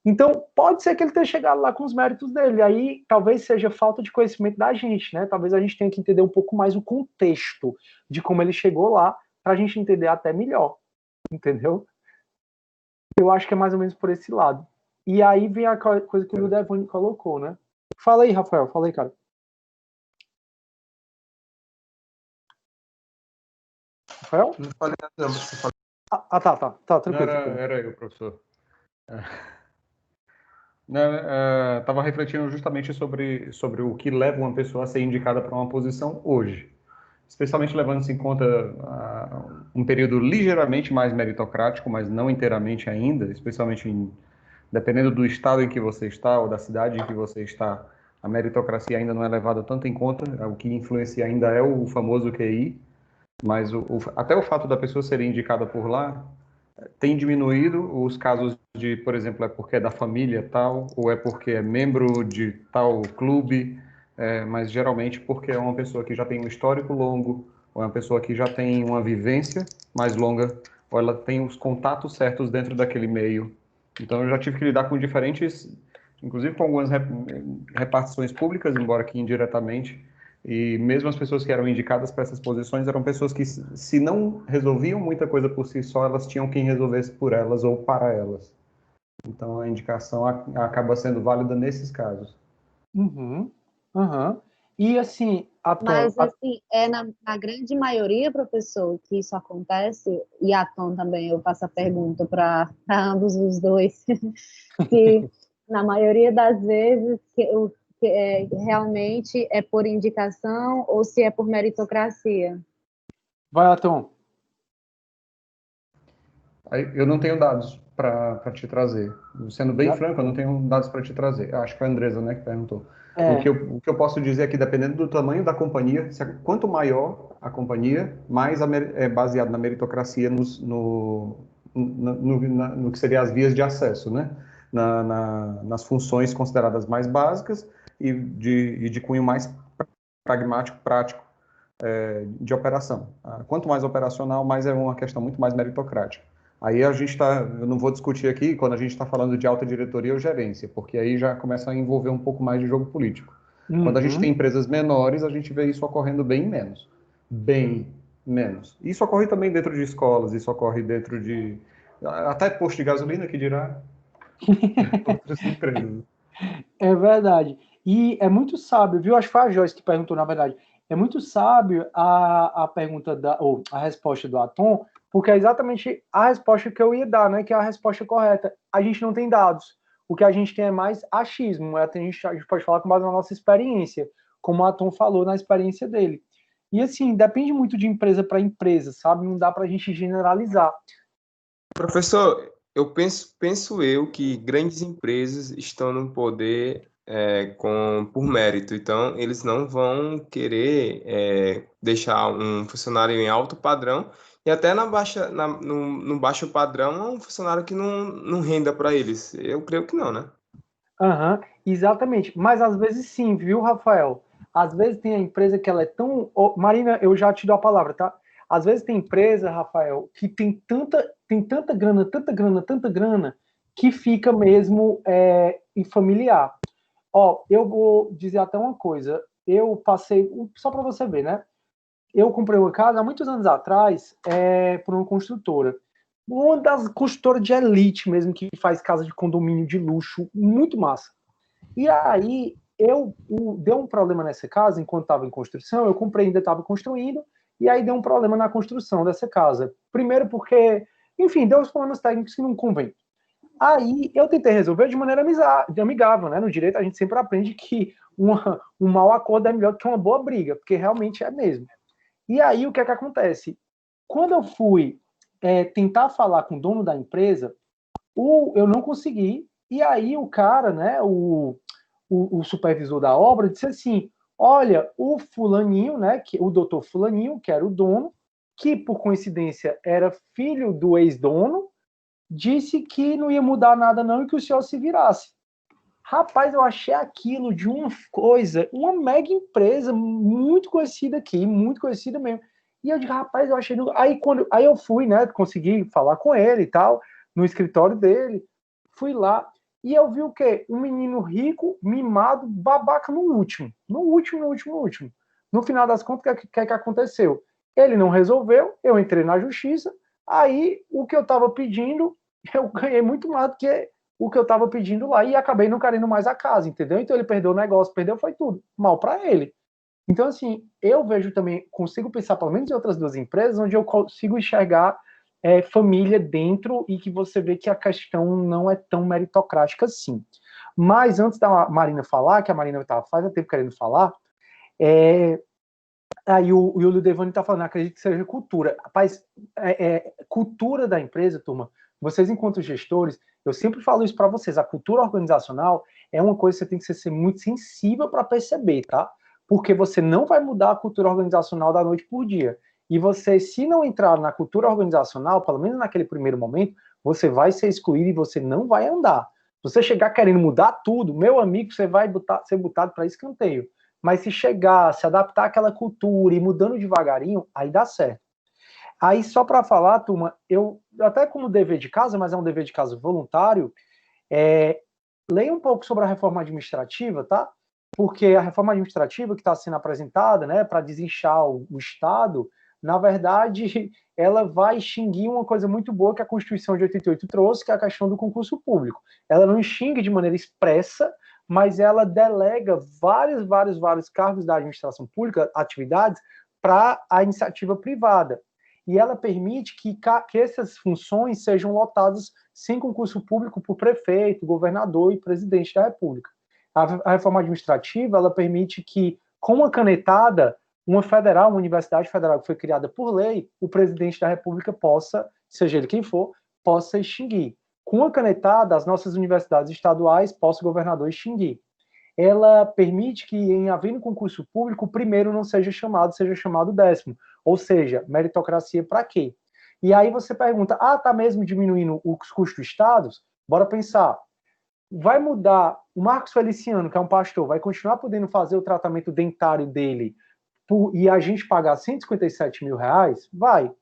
Então, pode ser que ele tenha chegado lá com os méritos dele. Aí, talvez seja falta de conhecimento da gente, né? Talvez a gente tenha que entender um pouco mais o contexto de como ele chegou lá, para a gente entender até melhor. Entendeu? Eu acho que é mais ou menos por esse lado. E aí vem a coisa que o Devone colocou, né? Fala aí, Rafael. Fala aí, cara. Rafael? Não falei nada, não. Você falou. Tá, tranquilo. Era eu, professor. Estava refletindo justamente sobre o que leva uma pessoa a ser indicada para uma posição hoje, especialmente levando-se em conta um período ligeiramente mais meritocrático, mas não inteiramente ainda, especialmente dependendo do estado em que você está ou da cidade em que você está, a meritocracia ainda não é levada tanto em conta, o que influencia ainda é o famoso QI, mas até o fato da pessoa ser indicada por lá tem diminuído os casos de, por exemplo, é porque é da família tal, ou é porque é membro de tal clube, mas geralmente porque é uma pessoa que já tem um histórico longo, ou é uma pessoa que já tem uma vivência mais longa, ou ela tem os contatos certos dentro daquele meio. Então eu já tive que lidar com diferentes, inclusive com algumas repartições públicas, embora que indiretamente, e mesmo as pessoas que eram indicadas para essas posições eram pessoas que, se não resolviam muita coisa por si só, elas tinham quem resolvesse por elas ou para elas. Então, a indicação acaba sendo válida nesses casos. Uhum. E, assim, Mas, assim, na grande maioria, professor, que isso acontece, e a Tom também, eu faço a pergunta para ambos os dois, se na maioria das vezes realmente é por indicação ou se é por meritocracia. Vai, Atom. Eu não tenho dados para te trazer. Sendo bem franco, eu não tenho dados para te trazer. Acho que foi a Andresa, né, que perguntou. O que eu posso dizer é que, dependendo do tamanho da companhia, quanto maior a companhia, mais é baseado na meritocracia no que seria as vias de acesso, né? Nas funções consideradas mais básicas e de cunho mais pragmático, prático, de operação. Quanto mais operacional, mais é uma questão muito mais meritocrática. Aí eu não vou discutir aqui quando a gente está falando de alta diretoria ou gerência, porque aí já começa a envolver um pouco mais de jogo político. Quando a gente tem empresas menores, a gente vê isso ocorrendo bem menos. Bem menos. Isso ocorre também dentro de escolas, isso ocorre dentro de... até posto de gasolina, que dirá outras empresas. É verdade. E é muito sábio, viu? Acho que foi a Joyce que perguntou, na verdade. É muito sábio a pergunta ou a resposta do Atom, porque é exatamente a resposta que eu ia dar, né? Que é a resposta correta. A gente não tem dados. O que a gente tem é mais achismo. A gente pode falar com base na nossa experiência, como o Atom falou na experiência dele. E assim, depende muito de empresa para empresa, sabe? Não dá para a gente generalizar. Professor, eu penso eu que grandes empresas estão no poder por mérito, então eles não vão querer deixar um funcionário em alto padrão e até no baixo padrão um funcionário que não renda para eles. Eu creio que não, né? Exatamente. Mas às vezes sim, viu, Rafael? Às vezes tem a empresa que ela é tão... Marina, eu já te dou a palavra, tá? Às vezes tem empresa, Rafael, que tem tanta grana, que fica mesmo familiar. Eu vou dizer até uma coisa. Eu passei, só para você ver, né? Eu comprei uma casa há muitos anos atrás por uma construtora. Uma das construtoras de elite mesmo, que faz casa de condomínio de luxo, muito massa. E aí, deu um problema nessa casa, enquanto estava em construção, eu comprei, ainda estava construindo, e aí deu um problema na construção dessa casa. Primeiro porque, enfim, deu uns problemas técnicos que não convém. Aí eu tentei resolver de maneira amigável, né? No direito a gente sempre aprende que um mau acordo é melhor que uma boa briga, porque realmente é mesmo. E aí o que é que acontece? Quando eu fui tentar falar com o dono da empresa, eu não consegui, e aí o cara, né, o supervisor da obra, disse assim, olha, o fulaninho, né, o doutor fulaninho, que era o dono, que por coincidência era filho do ex-dono, disse que não ia mudar nada não e que o senhor se virasse. Rapaz, eu achei aquilo de uma coisa, uma mega empresa muito conhecida aqui, muito conhecida mesmo. E eu digo, rapaz, eu achei... Aí eu fui, né, consegui falar com ele e tal, no escritório dele, fui lá, e eu vi o quê? Um menino rico, mimado, babaca no último. No final das contas, o que aconteceu? Ele não resolveu, eu entrei na justiça, aí o que eu estava pedindo, eu ganhei muito mais do que o que eu estava pedindo lá e acabei não querendo mais a casa, entendeu? Então ele perdeu o negócio, foi tudo. Mal para ele. Então, assim, eu vejo também, consigo pensar pelo menos em outras duas empresas onde eu consigo enxergar família dentro e que você vê que a questão não é tão meritocrática assim. Mas antes da Marina falar, que a Marina estava faz tempo querendo falar, aí o Ludevani está falando, acredito que seja cultura. Rapaz, cultura da empresa, turma, vocês enquanto gestores, eu sempre falo isso para vocês, a cultura organizacional é uma coisa que você tem que ser muito sensível para perceber, tá? Porque você não vai mudar a cultura organizacional da noite por dia. E você, se não entrar na cultura organizacional, pelo menos naquele primeiro momento, você vai ser excluído e você não vai andar. Se você chegar querendo mudar tudo, meu amigo, você vai ser botado para escanteio. Mas se chegar, se adaptar àquela cultura e mudando devagarinho, aí dá certo. Aí, só para falar, turma, eu até como dever de casa, mas é um dever de casa voluntário, leia um pouco sobre a reforma administrativa, tá? Porque a reforma administrativa que está sendo apresentada, né, para desinchar o Estado, na verdade, ela vai extinguir uma coisa muito boa que a Constituição de 88 trouxe, que é a questão do concurso público. Ela não extingue de maneira expressa, mas ela delega vários cargos da administração pública, atividades, para a iniciativa privada. E ela permite que essas funções sejam lotadas sem concurso público por prefeito, governador e presidente da República. A reforma administrativa, ela permite que, com uma canetada, uma universidade federal que foi criada por lei, o presidente da República possa, seja ele quem for, possa extinguir. Com uma canetada, as nossas universidades estaduais possa o governador extinguir. Ela permite que, em havendo concurso público, o primeiro não seja chamado, seja chamado o 10º. Ou seja, meritocracia para quê? E aí você pergunta, tá mesmo diminuindo os custos do Estado? Bora pensar. Vai mudar, o Marcos Feliciano, que é um pastor, vai continuar podendo fazer o tratamento dentário dele e a gente pagar 157 mil reais? Vai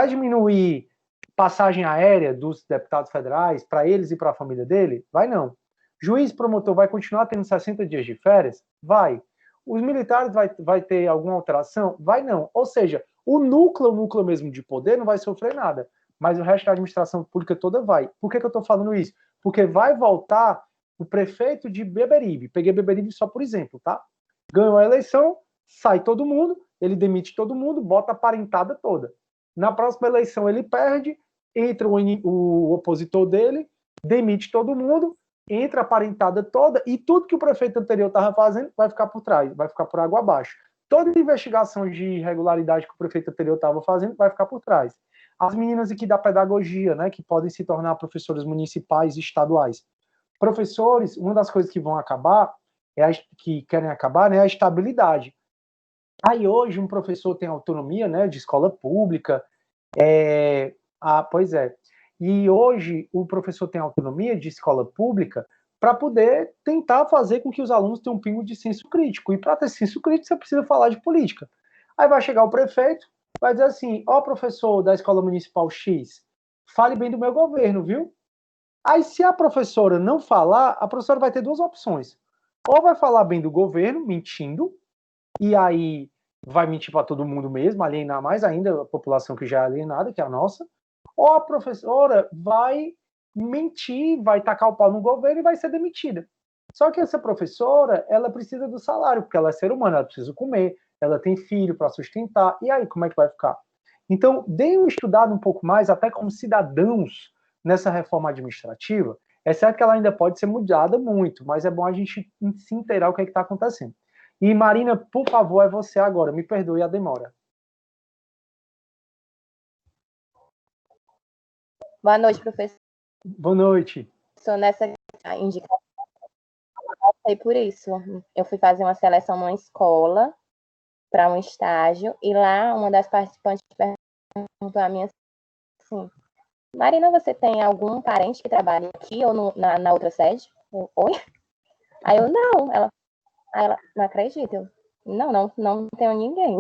diminuir passagem aérea dos deputados federais para eles e para a família dele? Vai não. Juiz promotor vai continuar tendo 60 dias de férias? Vai. Os militares vai ter alguma alteração? Vai não. Ou seja, o núcleo mesmo de poder não vai sofrer nada, mas o resto da administração pública toda vai. Por que eu estou falando isso? Porque vai voltar o prefeito de Beberibe. Peguei Beberibe só por exemplo, tá? Ganhou a eleição, sai todo mundo, ele demite todo mundo, bota a parentada toda. Na próxima eleição ele perde, entra o opositor dele, demite todo mundo, entra a parentada toda e tudo que o prefeito anterior estava fazendo vai ficar por trás, vai ficar por água abaixo. Toda investigação de irregularidade que o prefeito anterior estava fazendo vai ficar por trás. As meninas aqui da pedagogia, né, que podem se tornar professores municipais e estaduais. Professores, uma das coisas que vão acabar, que querem acabar, né, é a estabilidade. Aí hoje um professor tem autonomia, né, de escola pública, pois é. E hoje o professor tem autonomia de escola pública para poder tentar fazer com que os alunos tenham um pingo de senso crítico. E para ter senso crítico você precisa falar de política. Aí vai chegar o prefeito, vai dizer assim, professor da escola municipal X, fale bem do meu governo, viu? Aí se a professora não falar, a professora vai ter duas opções. Ou vai falar bem do governo, mentindo, e aí vai mentir para todo mundo mesmo, alienar mais ainda a população que já é alienada, que é a nossa, ou a professora vai mentir, vai tacar o pau no governo e vai ser demitida. Só que essa professora, ela precisa do salário, porque ela é ser humana, ela precisa comer, ela tem filho para sustentar, e aí como é que vai ficar? Então, deem uma estudada um pouco mais, até como cidadãos, nessa reforma administrativa, é certo que ela ainda pode ser mudada muito, mas é bom a gente se inteirar o que é que está acontecendo. E, Marina, por favor, é você agora. Me perdoe a demora. Boa noite, professor. Boa noite. Nessa indicação, eu passei por isso. Eu fui fazer uma seleção numa escola para um estágio, e lá uma das participantes perguntou a mim assim: Marina, você tem algum parente que trabalha aqui ou na outra sede? Oi? Aí eu, não. Ela não acredita. Eu, não tenho ninguém.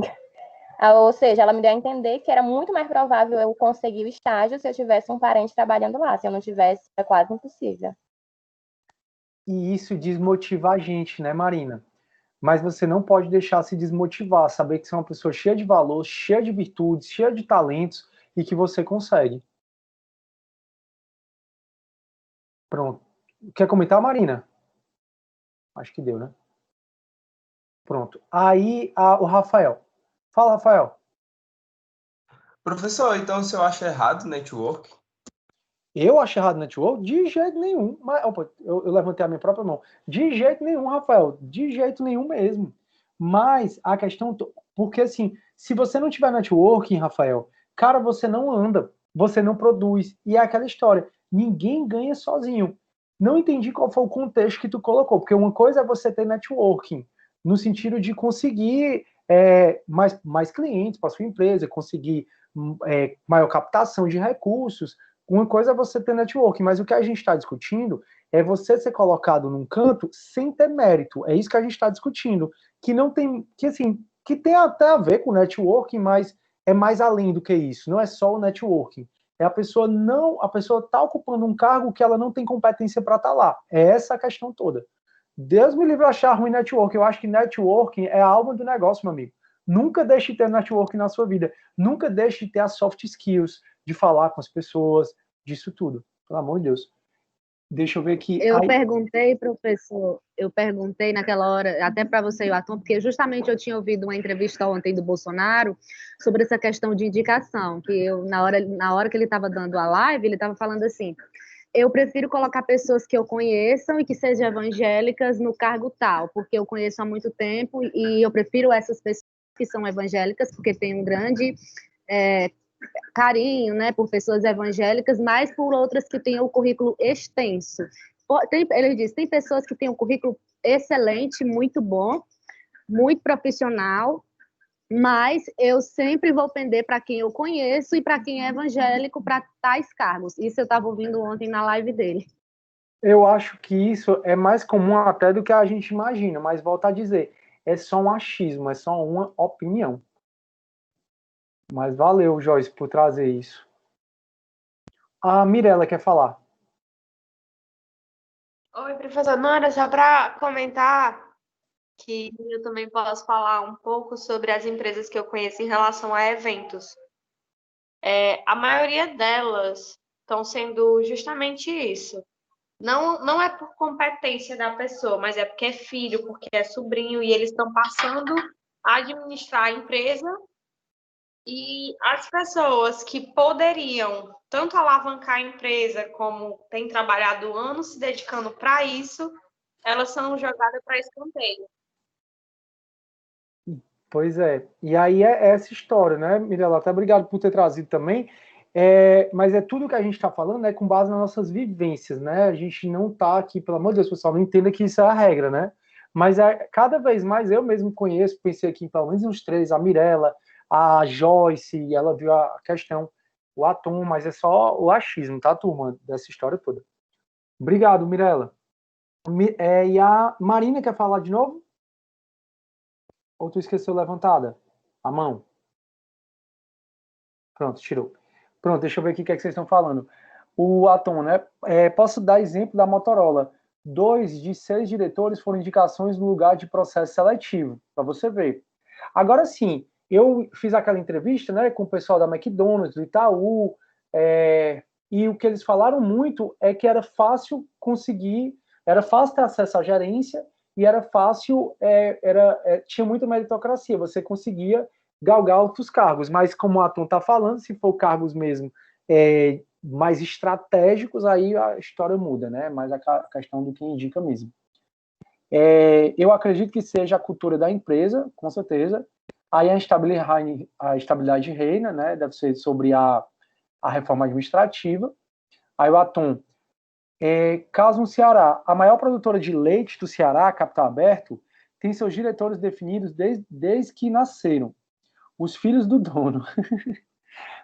Ou seja, ela me deu a entender que era muito mais provável eu conseguir o estágio se eu tivesse um parente trabalhando lá. Se eu não tivesse, é quase impossível. E isso desmotiva a gente, né, Marina? Mas você não pode deixar se desmotivar, saber que você é uma pessoa cheia de valor, cheia de virtudes, cheia de talentos e que você consegue. Pronto. Quer comentar, Marina? Acho que deu, né? Pronto. Aí, o Rafael. Fala, Rafael. Professor, então o senhor acha errado network? Eu acho errado network? De jeito nenhum. Mas, opa, eu levantei a minha própria mão. De jeito nenhum, Rafael. De jeito nenhum mesmo. Mas a questão... Porque, assim, se você não tiver networking, Rafael, cara, você não anda. Você não produz. E é aquela história. Ninguém ganha sozinho. Não entendi qual foi o contexto que tu colocou. Porque uma coisa é você ter networking, no sentido de conseguir mais clientes para sua empresa, conseguir maior captação de recursos. Uma coisa é você ter networking, mas o que a gente está discutindo é você ser colocado num canto sem ter mérito. É isso que a gente está discutindo. Que não tem, que tem até a ver com networking, mas é mais além do que isso. Não é só o networking. É a pessoa está ocupando um cargo que ela não tem competência para estar lá. É essa a questão toda. Deus me livre de achar ruim networking. Eu acho que networking é a alma do negócio, meu amigo. Nunca deixe de ter networking na sua vida. Nunca deixe de ter as soft skills, de falar com as pessoas, disso tudo. Pelo amor de Deus. Deixa eu ver aqui. Perguntei, professor, naquela hora, até para você e o Atom, porque justamente eu tinha ouvido uma entrevista ontem do Bolsonaro sobre essa questão de indicação, que eu, na hora que ele estava dando a live, ele estava falando assim: eu prefiro colocar pessoas que eu conheçam e que sejam evangélicas no cargo tal, porque eu conheço há muito tempo e eu prefiro essas pessoas que são evangélicas, porque tem um grande carinho, né, por pessoas evangélicas, mas por outras que têm o currículo extenso. Ele diz, tem pessoas que têm um currículo excelente, muito bom, muito profissional, mas eu sempre vou pender para quem eu conheço e para quem é evangélico para tais cargos. Isso eu estava ouvindo ontem na live dele. Eu acho que isso é mais comum até do que a gente imagina, mas volto a dizer, é só um achismo, é só uma opinião. Mas valeu, Joyce, por trazer isso. A Mirella quer falar. Oi, professor. Não, era só para comentar que eu também posso falar um pouco sobre as empresas que eu conheço em relação a eventos. A maioria delas estão sendo justamente isso. Não é por competência da pessoa, mas é porque é filho, porque é sobrinho, e eles estão passando a administrar a empresa. E as pessoas que poderiam tanto alavancar a empresa, como têm trabalhado anos se dedicando para isso, elas são jogadas para escanteio. Pois é. E aí é essa história, né, Mirella? Até obrigado por ter trazido também. Mas é tudo que a gente está falando com base nas nossas vivências, né? A gente não está aqui, pelo amor de Deus, pessoal, não entenda que isso é a regra, né? Mas cada vez mais eu mesmo conheço, pensei aqui em pelo menos uns 3, a Mirella, a Joyce, ela viu a questão, o Atom, mas é só o achismo, tá, turma, dessa história toda. Obrigado, Mirella. E a Marina quer falar de novo? Ou tu esqueceu levantada? A mão? Pronto, tirou. Pronto, deixa eu ver aqui o que é que vocês estão falando. O Atom, né? Posso dar exemplo da Motorola. 2 de 6 diretores foram indicações no lugar de processo seletivo, para você ver. Agora sim, eu fiz aquela entrevista, né, com o pessoal da McDonald's, do Itaú, e o que eles falaram muito é que era fácil era fácil ter acesso à gerência e era fácil, tinha muita meritocracia, você conseguia galgar outros cargos, mas como o Atom está falando, se for cargos mesmo mais estratégicos, aí a história muda, né? Mas a questão do que indica mesmo. Eu acredito que seja a cultura da empresa, com certeza. Aí a estabilidade reina, né? Deve ser sobre a reforma administrativa. Aí o Atom, caso no Ceará, a maior produtora de leite do Ceará, capital aberto, tem seus diretores definidos desde que nasceram. Os filhos do dono.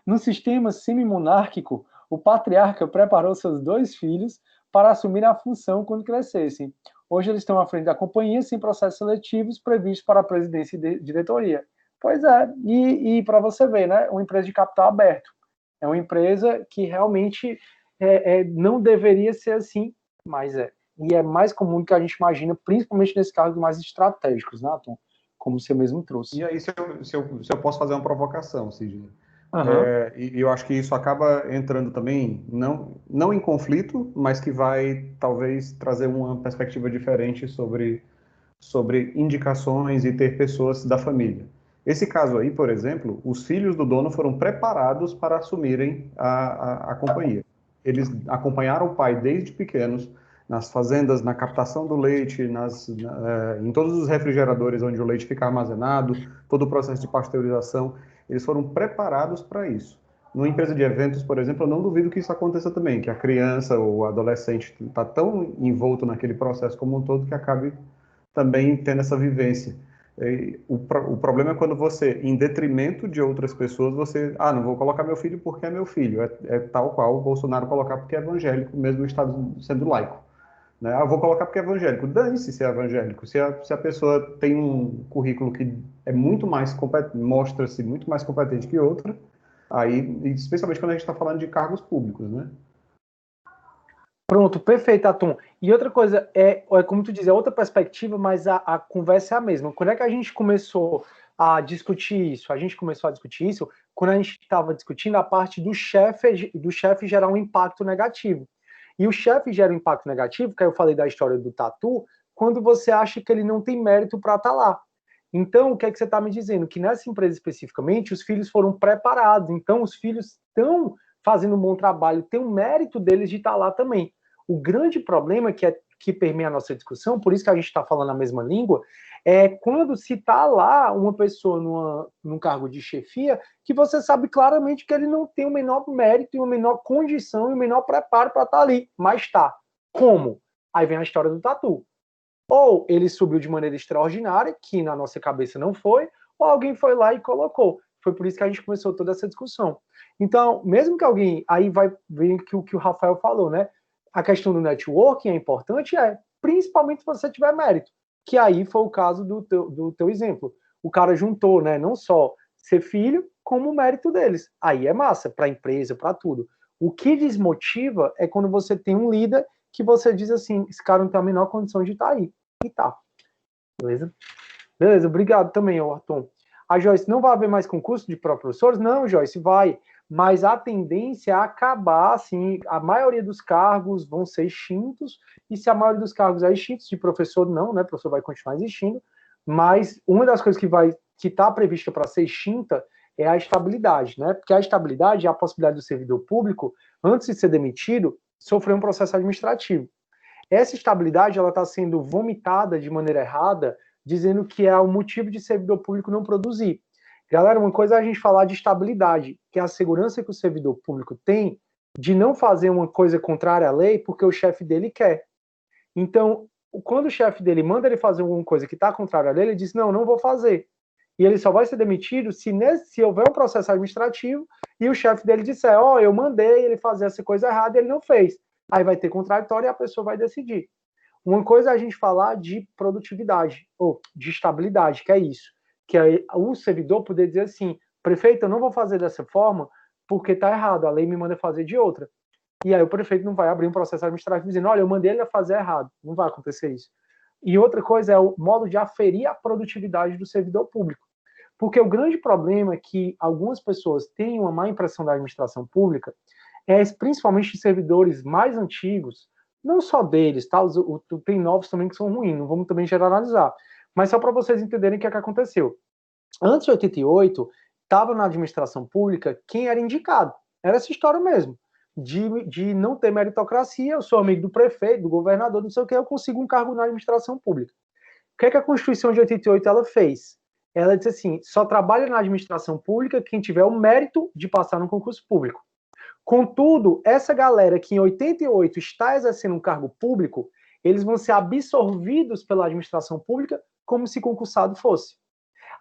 No sistema semi-monárquico, o patriarca preparou seus 2 filhos para assumir a função quando crescessem. Hoje eles estão à frente da companhia sem processos seletivos previstos para a presidência e diretoria. Pois é, e para você ver, né, uma empresa de capital aberto. É uma empresa que realmente não deveria ser assim, mas é. E é mais comum do que a gente imagina, principalmente nesses cargos mais estratégicos, né, Tom? Como você mesmo trouxe. E aí, se eu posso fazer uma provocação, Sidney. Uhum. E eu acho que isso acaba entrando também, não em conflito, mas que vai, talvez, trazer uma perspectiva diferente sobre indicações e ter pessoas da família. Esse caso aí, por exemplo, os filhos do dono foram preparados para assumirem a companhia. Eles acompanharam o pai desde pequenos, nas fazendas, na captação do leite, em todos os refrigeradores onde o leite fica armazenado, todo o processo de pasteurização. Eles foram preparados para isso. Numa empresa de eventos, por exemplo, eu não duvido que isso aconteça também, que a criança ou o adolescente está tão envolto naquele processo como um todo que acabe também tendo essa vivência. O problema é quando você, em detrimento de outras pessoas, você, não vou colocar meu filho porque é meu filho, é tal qual o Bolsonaro colocar porque é evangélico, mesmo o Estado sendo laico. Né? Vou colocar porque é evangélico. Dane-se se é evangélico. Se a pessoa tem um currículo que é muito mais mostra-se muito mais competente que outra, aí, especialmente quando a gente está falando de cargos públicos, né? Pronto, perfeito, Atom. E outra coisa, como tu diz, é outra perspectiva, mas a conversa é a mesma. Quando é que a gente começou a discutir isso? A gente começou a discutir isso quando a gente estava discutindo a parte do chefe gerar um impacto negativo. E o chefe gera um impacto negativo, que aí eu falei da história do tatu, quando você acha que ele não tem mérito para estar lá. Então, o que é que você está me dizendo? Que nessa empresa especificamente, os filhos foram preparados. Então, os filhos estão fazendo um bom trabalho, tem o mérito deles de estar lá também. O grande problema que permeia a nossa discussão, por isso que a gente está falando a mesma língua, é quando se está lá uma pessoa num cargo de chefia, que você sabe claramente que ele não tem o menor mérito, e a menor condição e o menor preparo para estar ali, mas está. Como? Aí vem a história do tatu. Ou ele subiu de maneira extraordinária, que na nossa cabeça não foi, ou alguém foi lá e colocou. Foi por isso que a gente começou toda essa discussão. Então, mesmo que alguém... Aí vai ver o que o Rafael falou, né? A questão do networking é importante, principalmente se você tiver mérito. Que aí foi o caso do teu exemplo. O cara juntou, né? Não só ser filho, como o mérito deles. Aí é massa, para a empresa, para tudo. O que desmotiva é quando você tem um líder que você diz assim, esse cara não tem a menor condição de estar aí. E tá. Beleza? Beleza, obrigado também, Arthur. A Joyce, não vai haver mais concurso de professores? Não, Joyce, vai. Mas a tendência é acabar, assim, a maioria dos cargos vão ser extintos, e se a maioria dos cargos é extintos, de professor não, né, o professor vai continuar existindo, mas uma das coisas que está prevista para ser extinta é a estabilidade, né, porque a estabilidade é a possibilidade do servidor público, antes de ser demitido, sofrer um processo administrativo. Essa estabilidade, ela está sendo vomitada de maneira errada, dizendo que é o motivo de servidor público não produzir. Galera, uma coisa é a gente falar de estabilidade, que é a segurança que o servidor público tem de não fazer uma coisa contrária à lei porque o chefe dele quer. Então, quando o chefe dele manda ele fazer alguma coisa que está contrária à lei, ele diz, não vou fazer. E ele só vai ser demitido se houver um processo administrativo e o chefe dele disser, eu mandei ele fazer essa coisa errada e ele não fez. Aí vai ter contraditório e a pessoa vai decidir. Uma coisa é a gente falar de produtividade, ou de estabilidade, que é isso. Que é o servidor poder dizer assim, prefeito, eu não vou fazer dessa forma porque está errado, a lei me manda fazer de outra. E aí o prefeito não vai abrir um processo administrativo dizendo, olha, eu mandei ele a fazer errado. Não vai acontecer isso. E outra coisa é o modo de aferir a produtividade do servidor público. Porque o grande problema é que algumas pessoas têm uma má impressão da administração pública, principalmente servidores mais antigos, não só deles, tá? Tem novos também que são ruins, não vamos também generalizar. Mas só para vocês entenderem o que aconteceu. Antes de 88, estava na administração pública quem era indicado. Era essa história mesmo. de não ter meritocracia, eu sou amigo do prefeito, do governador, não sei o que, eu consigo um cargo na administração pública. O que é que a Constituição de 88 ela fez? Ela disse assim, só trabalha na administração pública quem tiver o mérito de passar no concurso público. Contudo, essa galera que em 88 está exercendo um cargo público, eles vão ser absorvidos pela administração pública como se concursado fosse.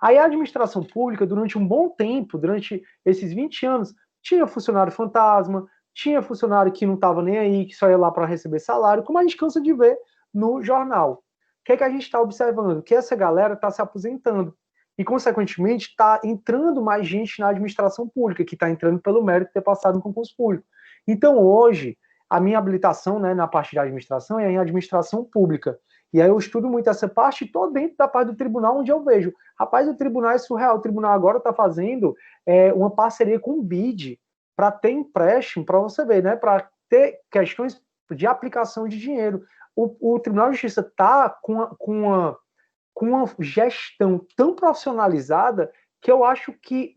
Aí a administração pública, durante um bom tempo, durante esses 20 anos, tinha funcionário fantasma, tinha funcionário que não estava nem aí, que só ia lá para receber salário, como a gente cansa de ver no jornal. O que é que a gente está observando? Que essa galera está se aposentando. E, consequentemente, está entrando mais gente na administração pública, que está entrando pelo mérito de ter passado no concurso público. Então, hoje, a minha habilitação, né, na parte da administração é em administração pública. E aí eu estudo muito essa parte e estou dentro da parte do tribunal, onde eu vejo. Rapaz, o tribunal é surreal. O tribunal agora está fazendo uma parceria com o BID para ter empréstimo, para você ver, né, para ter questões de aplicação de dinheiro. O Tribunal de Justiça está com uma gestão tão profissionalizada que eu acho que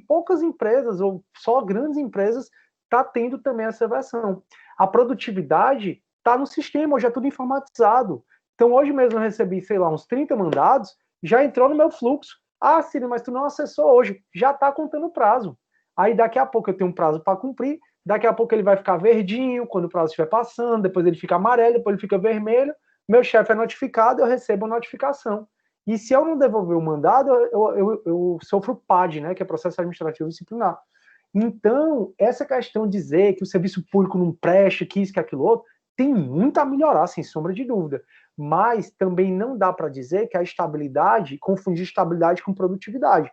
poucas empresas, ou só grandes empresas, está tendo também essa versão. A produtividade está no sistema, hoje é tudo informatizado. Então, hoje mesmo eu recebi, sei lá, uns 30 mandados, já entrou no meu fluxo. Ah, Ciro, mas tu não acessou hoje. Já está contando o prazo. Aí, daqui a pouco, eu tenho um prazo para cumprir, daqui a pouco ele vai ficar verdinho, quando o prazo estiver passando, depois ele fica amarelo, depois ele fica vermelho, meu chefe é notificado, eu recebo a notificação. E se eu não devolver o mandado, eu sofro PAD, né, que é processo administrativo disciplinar. Então, essa questão de dizer que o serviço público não presta, que isso, que aquilo outro, tem muito a melhorar, sem sombra de dúvida. Mas também não dá para dizer que a estabilidade, confundir estabilidade com produtividade.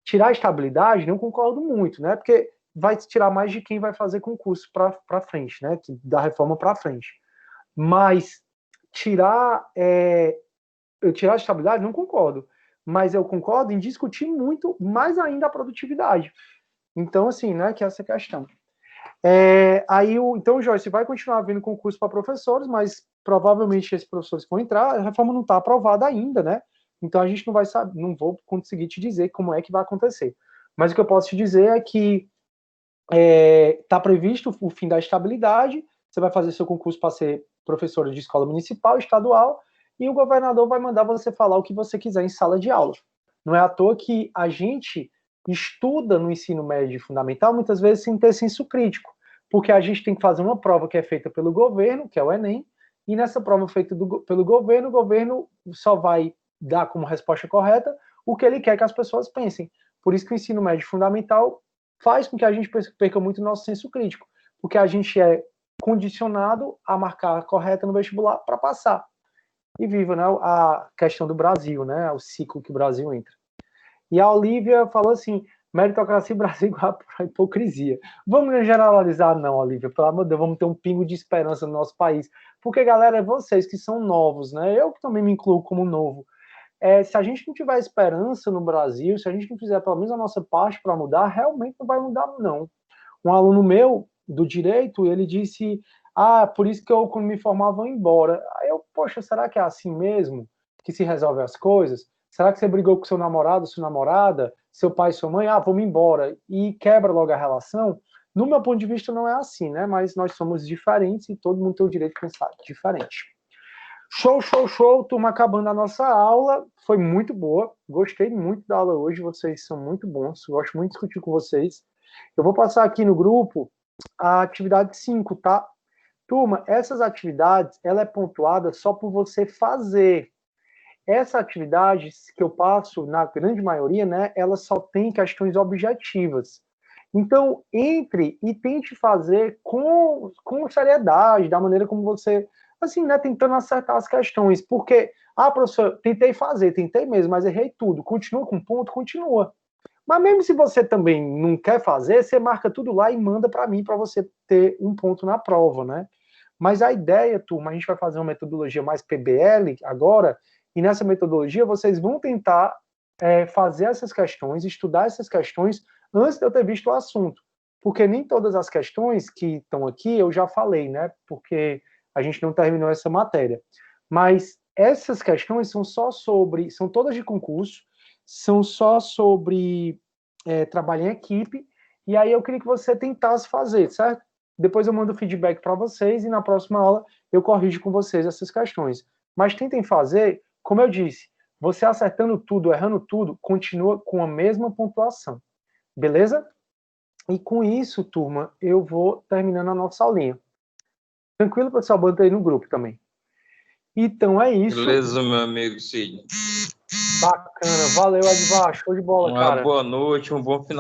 Tirar a estabilidade, não concordo muito, né? Porque vai tirar mais de quem vai fazer concurso para frente, né? Da reforma para frente. Mas tirar a estabilidade, não concordo. Mas eu concordo em discutir muito mais ainda a produtividade. Então, assim, né, que é essa questão. Então, Joyce, vai continuar havendo concurso para professores, mas provavelmente esses professores vão entrar, a reforma não está aprovada ainda, né? Então a gente não vai saber, não vou conseguir te dizer como é que vai acontecer. Mas o que eu posso te dizer é que está previsto o fim da estabilidade, você vai fazer seu concurso para ser professora de escola municipal, estadual, e o governador vai mandar você falar o que você quiser em sala de aula. Não é à toa que a gente estuda no ensino médio fundamental, muitas vezes sem ter senso crítico, porque a gente tem que fazer uma prova que é feita pelo governo, que é o Enem, e nessa prova feita pelo governo, o governo só vai dar como resposta correta o que ele quer que as pessoas pensem. Por isso que o ensino médio fundamental faz com que a gente perca muito o nosso senso crítico, porque a gente é condicionado a marcar a correta no vestibular para passar. E viva, né, a questão do Brasil, né, o ciclo que o Brasil entra. E a Olivia falou assim, meritocracia e Brasil igual a hipocrisia. Vamos generalizar? Não, Olivia, pelo amor de Deus, vamos ter um pingo de esperança no nosso país. Porque, galera, é vocês que são novos, né? Eu que também me incluo como novo. Se a gente não tiver esperança no Brasil, se a gente não fizer pelo menos a nossa parte para mudar, realmente não vai mudar, não. Um aluno meu, do direito, ele disse, por isso que eu, quando me formar, vou embora. Aí eu, poxa, será que é assim mesmo que se resolve as coisas? Será que você brigou com seu namorado, sua namorada, seu pai, sua mãe? Vamos embora. E quebra logo a relação? No meu ponto de vista, não é assim, né? Mas nós somos diferentes e todo mundo tem o direito de pensar diferente. Show, show, show, turma, acabando a nossa aula. Foi muito boa. Gostei muito da aula hoje. Vocês são muito bons. Gosto muito de discutir com vocês. Eu vou passar aqui no grupo a atividade 5, tá? Turma, essas atividades, ela é pontuada só por você fazer. Essa atividade que eu passo, na grande maioria, né, ela só tem questões objetivas. Então, entre e tente fazer com seriedade, da maneira como você, assim, né, tentando acertar as questões. Porque, professor, tentei mesmo, mas errei tudo. Continua com ponto? Continua. Mas mesmo se você também não quer fazer, você marca tudo lá e manda para mim, para você ter um ponto na prova, né? Mas a ideia, turma, a gente vai fazer uma metodologia mais PBL agora, e nessa metodologia vocês vão tentar fazer essas questões, estudar essas questões antes de eu ter visto o assunto. Porque nem todas as questões que estão aqui eu já falei, né? Porque a gente não terminou essa matéria. Mas essas questões são todas de concurso, são só sobre trabalho em equipe, e aí eu queria que você tentasse fazer, certo? depois eu mando feedback para vocês e na próxima aula eu corrijo com vocês essas questões. Mas tentem fazer, como eu disse, você acertando tudo, errando tudo, continua com a mesma pontuação. Beleza? E com isso, turma, eu vou terminando a nossa aulinha. Tranquilo, pessoal? Bota aí no grupo também. Então é isso. Beleza, meu amigo Cid. Bacana. Valeu, Edvar. Show de bola, cara. Uma boa noite, um bom final.